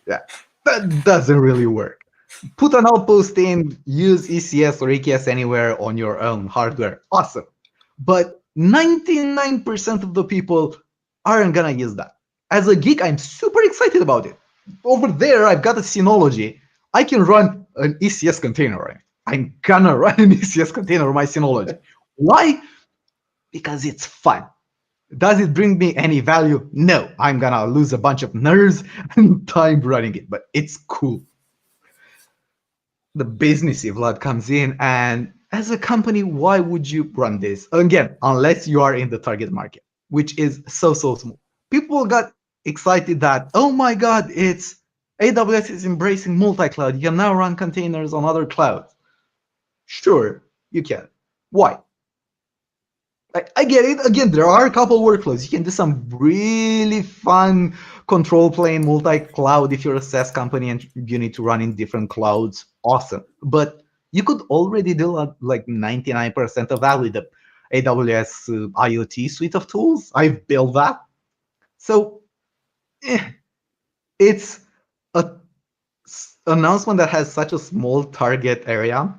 That doesn't really work. Put an outpost in, use ECS or EKS Anywhere on your own hardware. Awesome. But 99% of the people aren't going to use that. As a geek, I'm super excited about it. Over there, I've got a Synology. I can run an ECS container on it. I'm going to run an ECS container on my Synology. Why? Because it's fun. Does it bring me any value? No. I'm going to lose a bunch of nerves and time running it, but it's cool. The businessy Vlad comes in, and as a company, why would you run this? Again, unless you are in the target market, which is so small. People got excited that, oh my God, it's AWS is embracing multi-cloud. You can now run containers on other clouds. Sure, you can. Why? I get it. Again, there are a couple workflows. You can do some really fun control plane multi-cloud if you're a SaaS company and you need to run in different clouds. Awesome. But you could already do like 99% of that with the AWS IoT suite of tools. I've built that. So it's an announcement that has such a small target area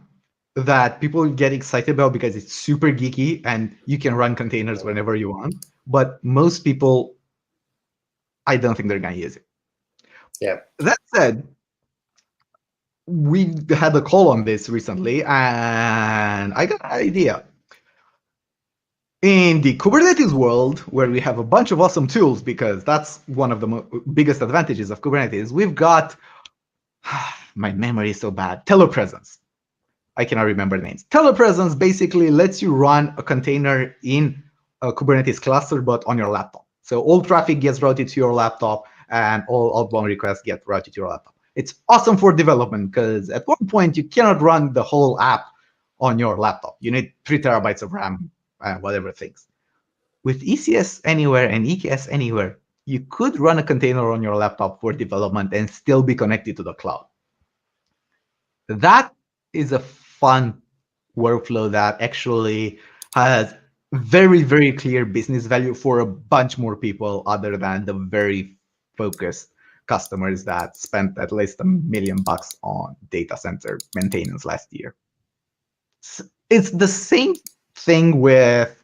that people get excited about because it's super geeky and you can run containers whenever you want. But most people, I don't think they're going to use it. Yeah. That said, we had a call on this recently, and I got an idea. In the Kubernetes world, where we have a bunch of awesome tools, because that's one of the biggest advantages of Kubernetes, we've got, my memory is so bad, telepresence. I cannot remember the names. Telepresence basically lets you run a container in a Kubernetes cluster, but on your laptop. So all traffic gets routed to your laptop, and all outbound requests get routed to your laptop. It's awesome for development, because at one point, you cannot run the whole app on your laptop. You need 3 terabytes of RAM, and whatever things. With ECS Anywhere and EKS Anywhere, you could run a container on your laptop for development and still be connected to the cloud. That is a fun workflow that actually has very, very clear business value for a bunch more people other than the very focused customers that spent at least $1 million on data center maintenance last year. It's the same thing with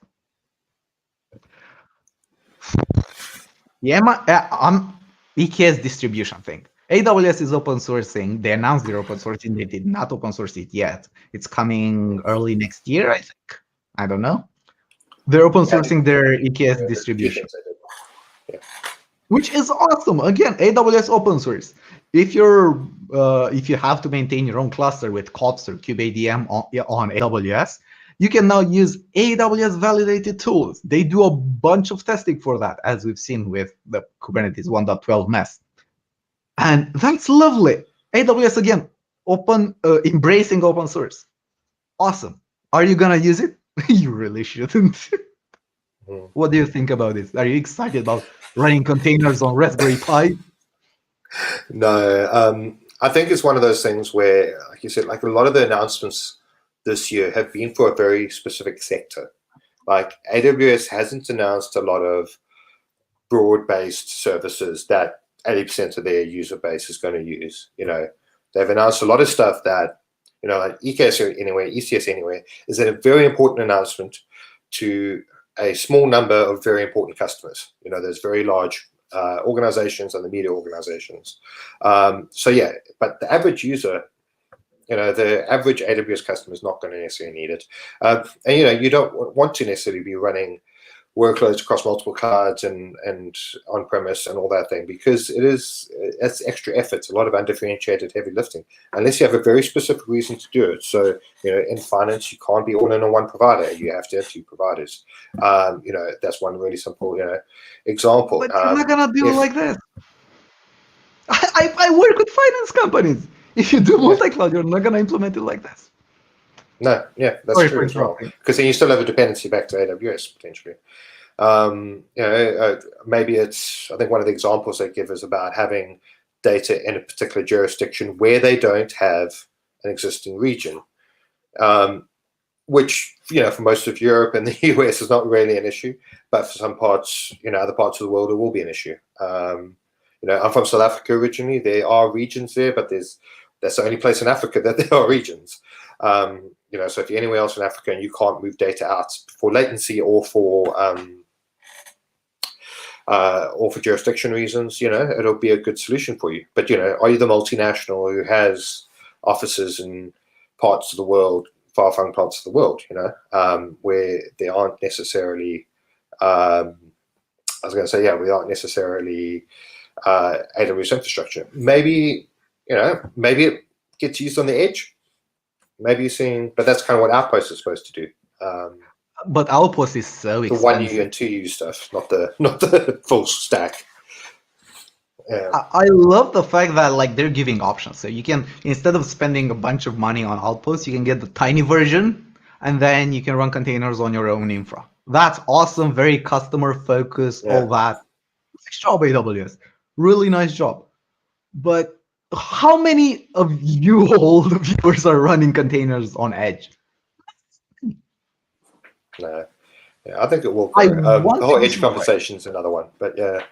EKS distribution thing. AWS is open sourcing. They announced they're open sourcing. They did not open source it yet. It's coming early next year, I think. I don't know. They're open sourcing their EKS distribution, which is awesome. Again, AWS open source. If you have to maintain your own cluster with kops or kubeadm on AWS, you can now use AWS validated tools. They do a bunch of testing for that, as we've seen with the Kubernetes 1.12 mess. And that's lovely. AWS, again, embracing open source. Awesome. Are you going to use it? You really shouldn't. What do you think about this? Are you excited about running containers on Raspberry Pi? No, I think it's one of those things where, like you said, like a lot of the announcements this year have been for a very specific sector. Like AWS hasn't announced a lot of broad-based services that 80% of their user base is going to use. They've announced a lot of stuff that, like EKS Anywhere, ECS Anywhere, is a very important announcement to a small number of very important customers. There's very large organizations and the media organizations. So yeah, but the average user, the average AWS customer is not going to necessarily need it. And you don't want to necessarily be running workloads across multiple cards and on-premise and all that thing, because it's extra effort. It's a lot of undifferentiated heavy lifting, unless you have a very specific reason to do it. So, in finance, you can't be all in on one provider. You have to have two providers. That's one really simple, example. But you're not going to do it like this. I work with finance companies. If you do multi-cloud, you're not going to implement it like this. No, yeah, that's true as well. Because then you still have a dependency back to AWS potentially. Maybe I think one of the examples they give is about having data in a particular jurisdiction where they don't have an existing region, which, for most of Europe and the US is not really an issue, but for some parts, other parts of the world, it will be an issue. I'm from South Africa originally. There are regions there, but that's the only place in Africa that there are regions. So if you're anywhere else in Africa and you can't move data out for latency or for jurisdiction reasons, it'll be a good solution for you. But, are you the multinational who has offices in parts of the world, far-flung parts of the world, where there aren't necessarily, we aren't necessarily AWS infrastructure. Maybe it gets used on the edge. Maybe you're seeing, but that's kind of what Outpost is supposed to do. But Outpost is so expensive. The 1U and 2U stuff, not the full stack. Yeah. I love the fact that they're giving options. So you can, instead of spending a bunch of money on Outpost, you can get the tiny version, and then you can run containers on your own infra. That's awesome. Very customer focused. All that. Nice job, AWS. Really nice job. But how many of you old viewers are running containers on Edge? No. Yeah, I think it will grow. The whole Edge conversation is another one, but yeah.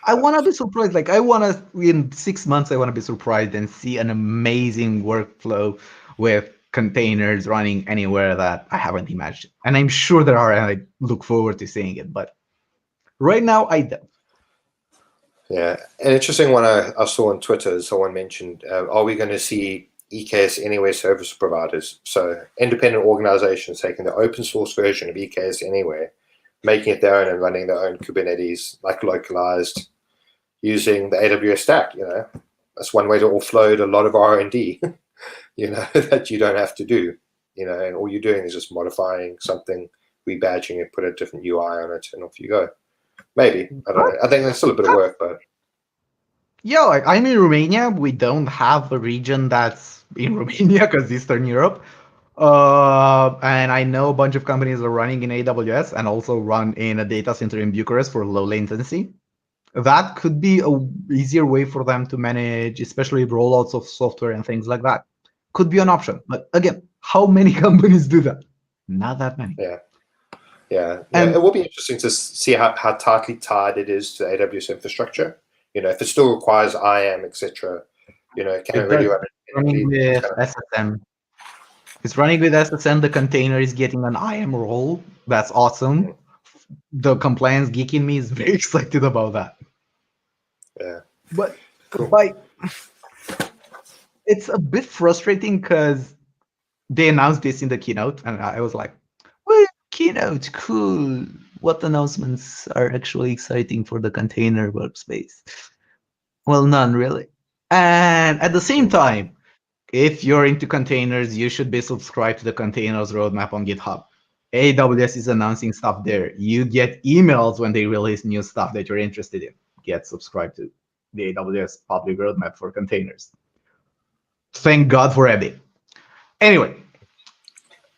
I want to be surprised. In 6 months, I want to be surprised and see an amazing workflow with containers running anywhere that I haven't imagined. And I'm sure there are, and I look forward to seeing it. But right now, I don't. Yeah, an interesting one I saw on Twitter, someone mentioned, are we going to see EKS Anywhere service providers? So independent organizations taking the open source version of EKS Anywhere, making it their own and running their own Kubernetes, localized, using the AWS stack. That's one way to offload a lot of R&D, that you don't have to do, and all you're doing is just modifying something, rebadging it, put a different UI on it, and off you go. Maybe. I don't know. I think there's still a bit of work, but yeah, I'm in Romania. We don't have a region that's in Romania because Eastern Europe. And I know a bunch of companies are running in AWS and also run in a data center in Bucharest for low latency. That could be an easier way for them to manage, especially rollouts of software and things like that. Could be an option. But again, how many companies do that? Not that many. Yeah. Yeah, And it will be interesting to see how tightly tied it is to AWS infrastructure. If it still requires IAM, etc. Can it it really does run running independently? It's with kind of, SSM. It's running with SSM. The container is getting an IAM role. That's awesome. The compliance geek in me is very excited about that. yeah, But cool. by it's a bit frustrating because they announced this in the keynote, and I was like, "Well, keynote, cool. What announcements are actually exciting for the container workspace?" Well, none really. And at the same Mm, time, if you're into containers, you should be subscribed to the containers roadmap on GitHub. AWS is announcing stuff there. You get emails when they release new stuff that you're interested in. Get subscribed to the AWS public roadmap for containers. Thank God for Epic. Anyway,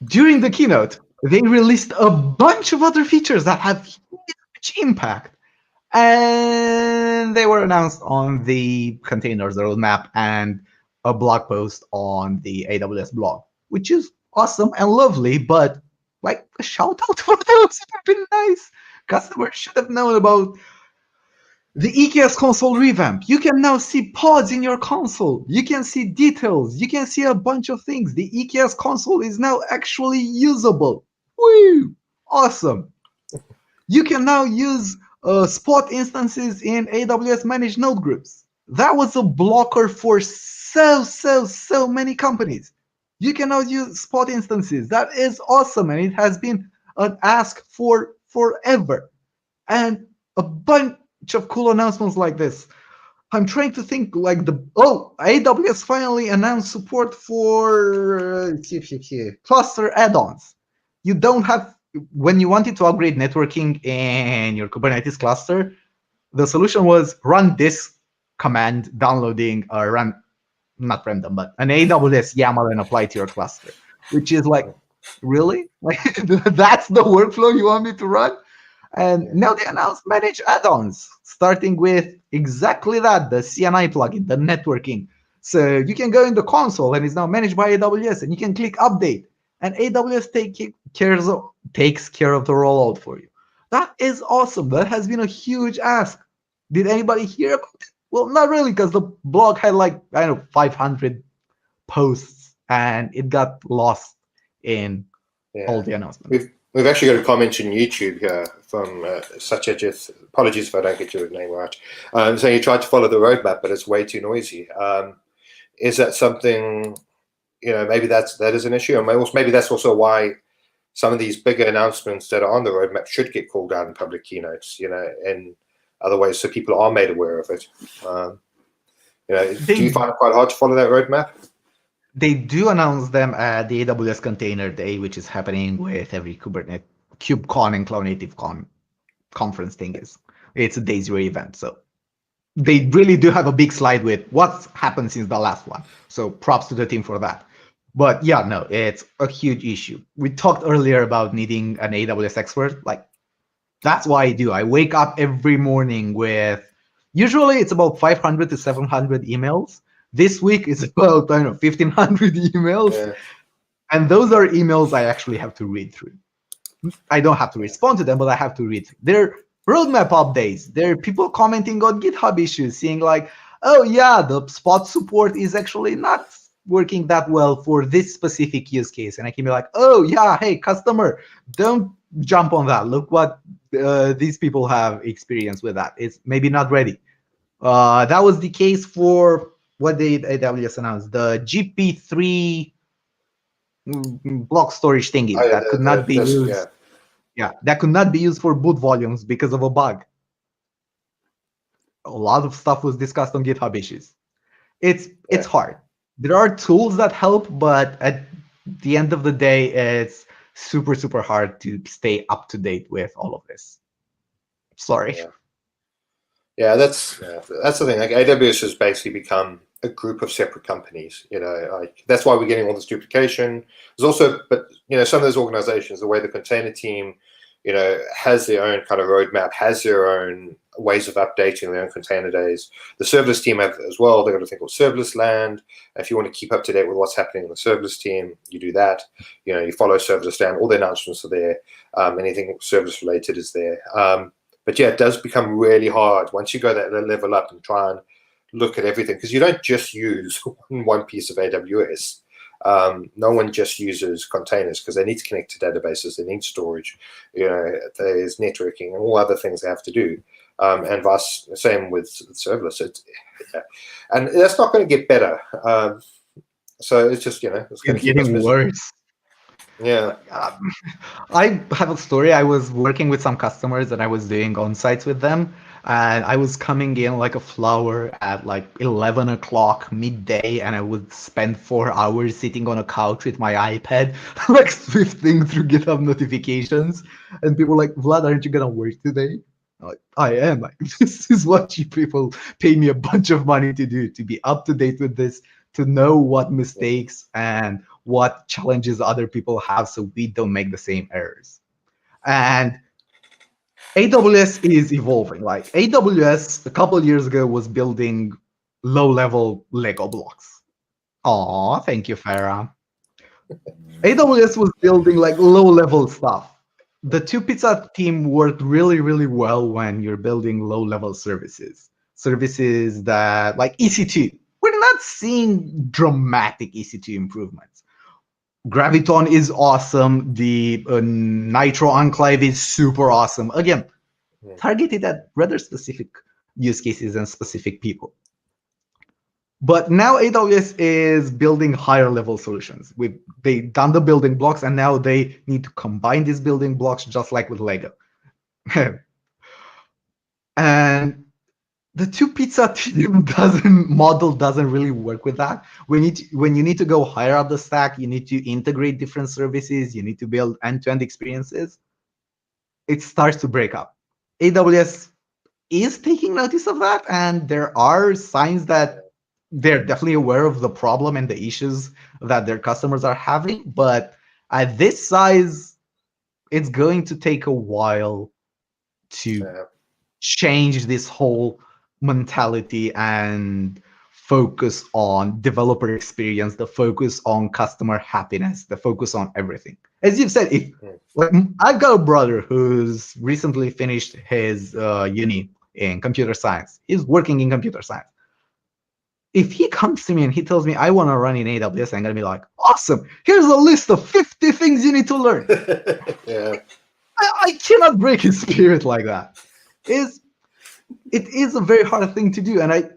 during the keynote, they released a bunch of other features that have huge impact. And they were announced on the containers roadmap and a blog post on the AWS blog, which is awesome and lovely, but like a shout out for those would have been nice. Customers should have known about the EKS console revamp. You can now see pods in your console. You can see details. You can see a bunch of things. The EKS console is now actually usable. Woo! Awesome. You can now use spot instances in AWS managed node groups. That was a blocker for so many companies. You can now use spot instances. That is awesome. And it has been an ask for forever. And a bunch of cool announcements like this. I'm trying to think like AWS finally announced support for cluster add-ons. You don't have when you wanted to upgrade networking in your Kubernetes cluster, the solution was run this command downloading run not random, but an AWS YAML and apply to your cluster, which is like, really? Like that's the workflow you want me to run? And yeah, now they announced managed add-ons, starting with exactly that, the CNI plugin, the networking. So you can go in the console and it's now managed by AWS and you can click update and AWS takes care of the rollout for you. That is awesome. That has been a huge ask. Did anybody hear about it? Well, not really, because the blog had like, I don't know, 500 posts and it got lost in all yeah. the announcements. We've actually got a comment on YouTube here from such a just apologies if I don't get your name right. Saying you tried to follow the roadmap, but it's way too noisy. Is that something? Maybe that is an issue, and maybe that's also why some of these bigger announcements that are on the roadmap should get called out in public keynotes. In other ways, so people are made aware of it. Do you They find it quite hard to follow that roadmap? They do announce them at the AWS Container Day, which is happening with every Kubernetes KubeCon and Cloud Native Con conference thing is. It's a day zero event. So they really do have a big slide with what's happened since the last one. So props to the team for that. But yeah, no, it's a huge issue. We talked earlier about needing an AWS expert. Like, that's why I do. I wake up every morning with, usually it's about 500 to 700 emails. This week it's about, I don't know, 1,500 emails. Yeah, And those are emails I actually have to read through. I don't have to respond to them, but I have to read. They're roadmap updates. There are people commenting on GitHub issues, saying like, oh yeah, the spot support is actually not working that well for this specific use case. And I can be like, oh yeah, hey, customer, don't jump on that. Look what these people have experience with that. It's maybe not ready. That was the case for what did AWS announce? The GP3 block storage thingy that could not be used. yeah, Yeah, that could not be used for boot volumes because of a bug. A lot of stuff was discussed on GitHub issues. It's yeah. hard. There are tools that help, but at the end of the day, it's super hard to stay up to date with all of this. Sorry. Yeah. Yeah, that's the thing. Like AWS has basically become a group of separate companies. Like that's why we're getting all this duplication. There's also, but some of those organizations, the way the container team, has their own kind of roadmap, has their own ways of updating their own container days. The serverless team have as well. They've got a thing called serverless land. If you want to keep up to date with what's happening in the serverless team, you do that. You follow serverless land. All the announcements are there. Anything serverless related is there. But yeah, it does become really hard once you go that level up and try and look at everything, because you don't just use one piece of AWS. No one just uses containers because they need to connect to databases, they need storage, there's networking and all other things they have to do. And same with serverless. And that's not going to get better. So it's just, it's going to keep us getting busy. worse. Yeah. I have a story. I was working with some customers and I was doing on-sites with them. And I was coming in like a flower at like 11 o'clock midday, and I would spend 4 hours sitting on a couch with my iPad, like swifting through GitHub notifications. And people were like, Vlad, aren't you gonna work today? I'm like, I am. Like, this is what you people pay me a bunch of money to do, to be up to date with this, to know what mistakes and what challenges other people have so we don't make the same errors. And AWS is evolving. Like AWS a couple of years ago was building low-level Lego blocks. Aw, thank you, Farah. AWS was building like low-level stuff. The two pizza team worked really, really well when you're building low-level services. Services that, like EC2, we're not seeing dramatic EC2 improvements. Graviton is awesome. The Nitro Enclave is super awesome. Again, targeted at rather specific use cases and specific people. But now AWS is building higher level solutions. They've done the building blocks, and now they need to combine these building blocks just like with Lego. And the two pizza team model doesn't really work with that. When you need to go higher up the stack, you need to integrate different services, you need to build end-to-end experiences. It starts to break up. AWS is taking notice of that, and there are signs that they're definitely aware of the problem and the issues that their customers are having. But at this size, it's going to take a while to change this whole mentality and focus on developer experience, the focus on customer happiness, the focus on everything. As you've said, I've got a brother who's recently finished his uni in computer science. He's working in computer science. If he comes to me and he tells me I want to run in AWS, I'm going to be like, awesome, here's a list of 50 things you need to learn. I cannot break his spirit like that. It is a very hard thing to do. And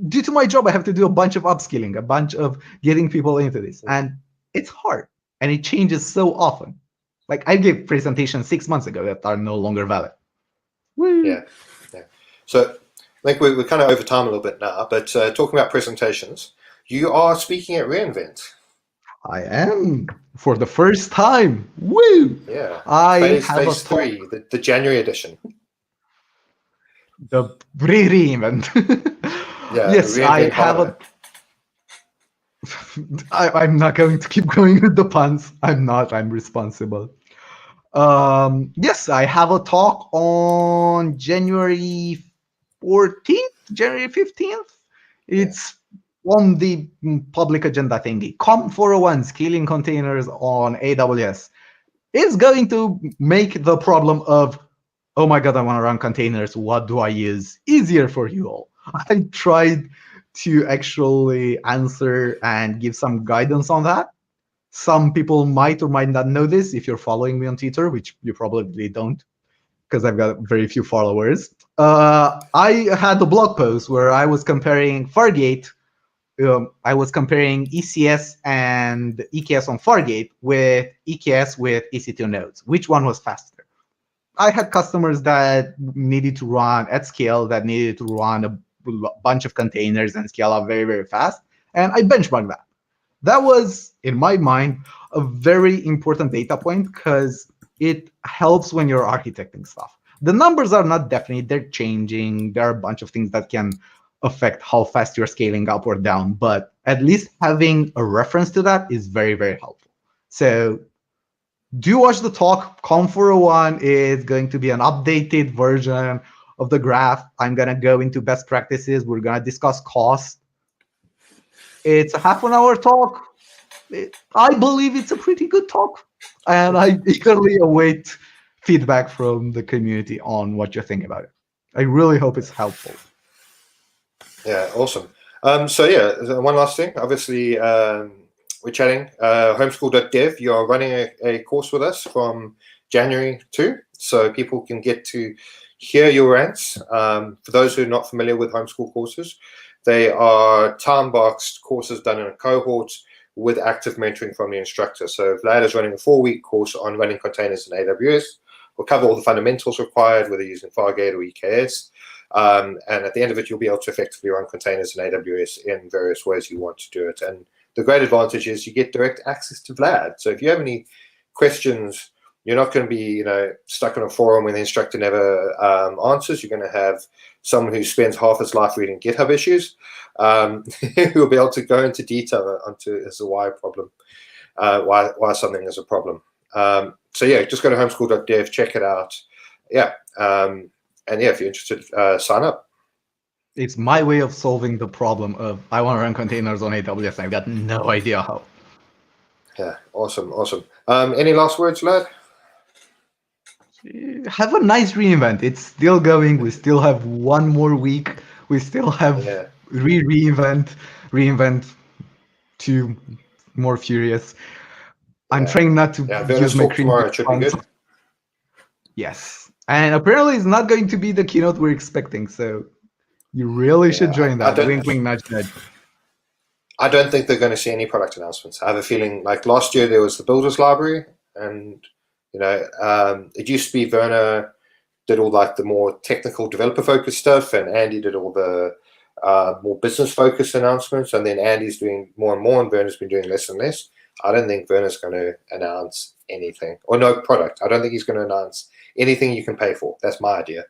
due to my job, I have to do a bunch of upskilling, a bunch of getting people into this. And it's hard. And it changes so often. Like I gave presentations 6 months ago that are no longer valid. Woo. Yeah. So I think we're kind of over time a little bit now, but talking about presentations, you are speaking at reInvent. I am, for the first time. Woo! Yeah. I have phase 3, the January edition. The reInvent. Yeah. Yes, I have I'm not going to keep going with the puns. I'm responsible. Yes, I have a talk on January 14th, January 15th. It's on the public agenda thingy. Com401, scaling containers on AWS, is going to make the problem of, oh my God, I want to run containers, what do I use, easier for you all. I tried to actually answer and give some guidance on that. Some people might or might not know this if you're following me on Twitter, which you probably don't, because I've got very few followers. I had a blog post where I was comparing Fargate. I was comparing ECS and EKS on Fargate with EKS with EC2 nodes. Which one was faster? I had customers that needed to run at scale, that needed to run a bunch of containers and scale up very, very fast. And I benchmarked that. That was, in my mind, a very important data point because it helps when you're architecting stuff. The numbers are not definite, they're changing. There are a bunch of things that can affect how fast you're scaling up or down, but at least having a reference to that is very, very helpful. So do watch the talk. Com401 is going to be an updated version of the graph. I'm gonna go into best practices. We're gonna discuss cost. It's a half an hour talk. I believe it's a pretty good talk, and I eagerly await feedback from the community on what you think about it. I really hope it's helpful. Yeah, awesome. So yeah, one last thing. Obviously, we're chatting. Homeschool.dev. You are running a course with us from January 2, so people can get to hear your rants. For those who are not familiar with homeschool courses, they are time-boxed courses done in a cohort with active mentoring from the instructor. So Vlad is running a 4-week course on running containers in AWS. We'll cover all the fundamentals required, whether using Fargate or EKS. And at the end of it, you'll be able to effectively run containers in AWS in various ways you want to do it. And the great advantage is you get direct access to Vlad. So if you have any questions, you're not going to be, stuck on a forum when the instructor never answers. You're going to have someone who spends half his life reading GitHub issues, who will be able to go into detail onto as a why problem, why something is a problem. So yeah, just go to homeschool.dev, check it out. Yeah. And yeah, if you're interested, sign up. It's my way of solving the problem of I want to run containers on AWS. I've got no idea how. Yeah, awesome. Any last words, lad? Have a nice reInvent. It's still going. We still have one more week. We still have reInvent 2 more furious. I'm trying not to use my cringe. Tomorrow should be good. Yes. And apparently it's not going to be the keynote we're expecting. So you really should join that. Wink, wink, nudge, nudge. I don't think they're going to see any product announcements. I have a feeling like last year there was the Builders Library, and it used to be Werner did all like the more technical developer focused stuff, and Andy did all the more business focused announcements, and then Andy's doing more and more, and Werner's been doing less and less. I don't think Werner's going to announce anything, or no product. I don't think he's going to announce anything you can pay for. That's my idea.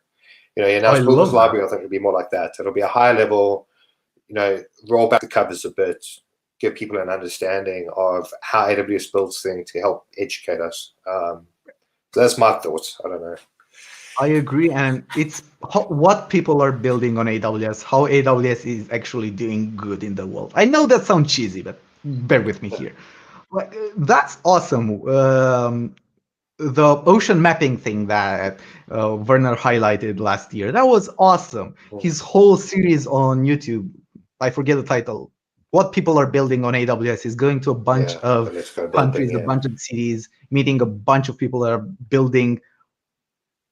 He announced Builders Library. I think it'll be more like that. It'll be a high level, roll back the covers a bit, give people an understanding of how AWS builds things to help educate us. So that's my thoughts. I don't know. I agree, and it's what people are building on AWS, how AWS is actually doing good in the world. I know that sounds cheesy, but bear with me here. That's awesome. The ocean mapping thing that Werner highlighted last year, that was awesome. His whole series on YouTube, I forget the title, what people are building on AWS, is going to a bunch of countries, a bunch of cities, meeting a bunch of people that are building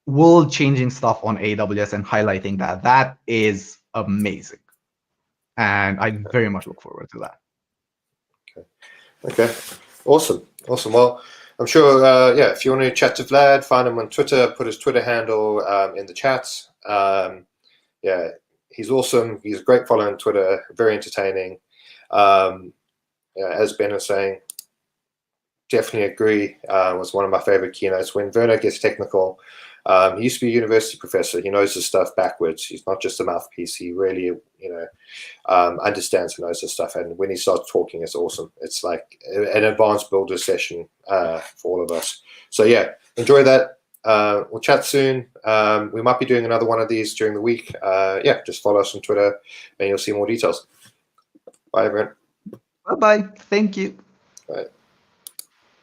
world-changing stuff on AWS and highlighting that. That is amazing. And I very much look forward to that. Okay. Awesome. Well, I'm sure, if you want to chat to Vlad, find him on Twitter, put his Twitter handle in the chats. He's awesome. He's a great follower on Twitter, very entertaining. As Ben was saying, definitely agree. Was one of my favorite keynotes. When Werner gets technical, he used to be a university professor. He knows his stuff backwards. He's not just a mouthpiece. He really, understands and knows his stuff. And when he starts talking, it's awesome. It's like an advanced builder session for all of us. So yeah, enjoy that. We'll chat soon. We might be doing another one of these during the week. Just follow us on Twitter and you'll see more details. Bye, everyone. Bye-bye. Thank you. Bye.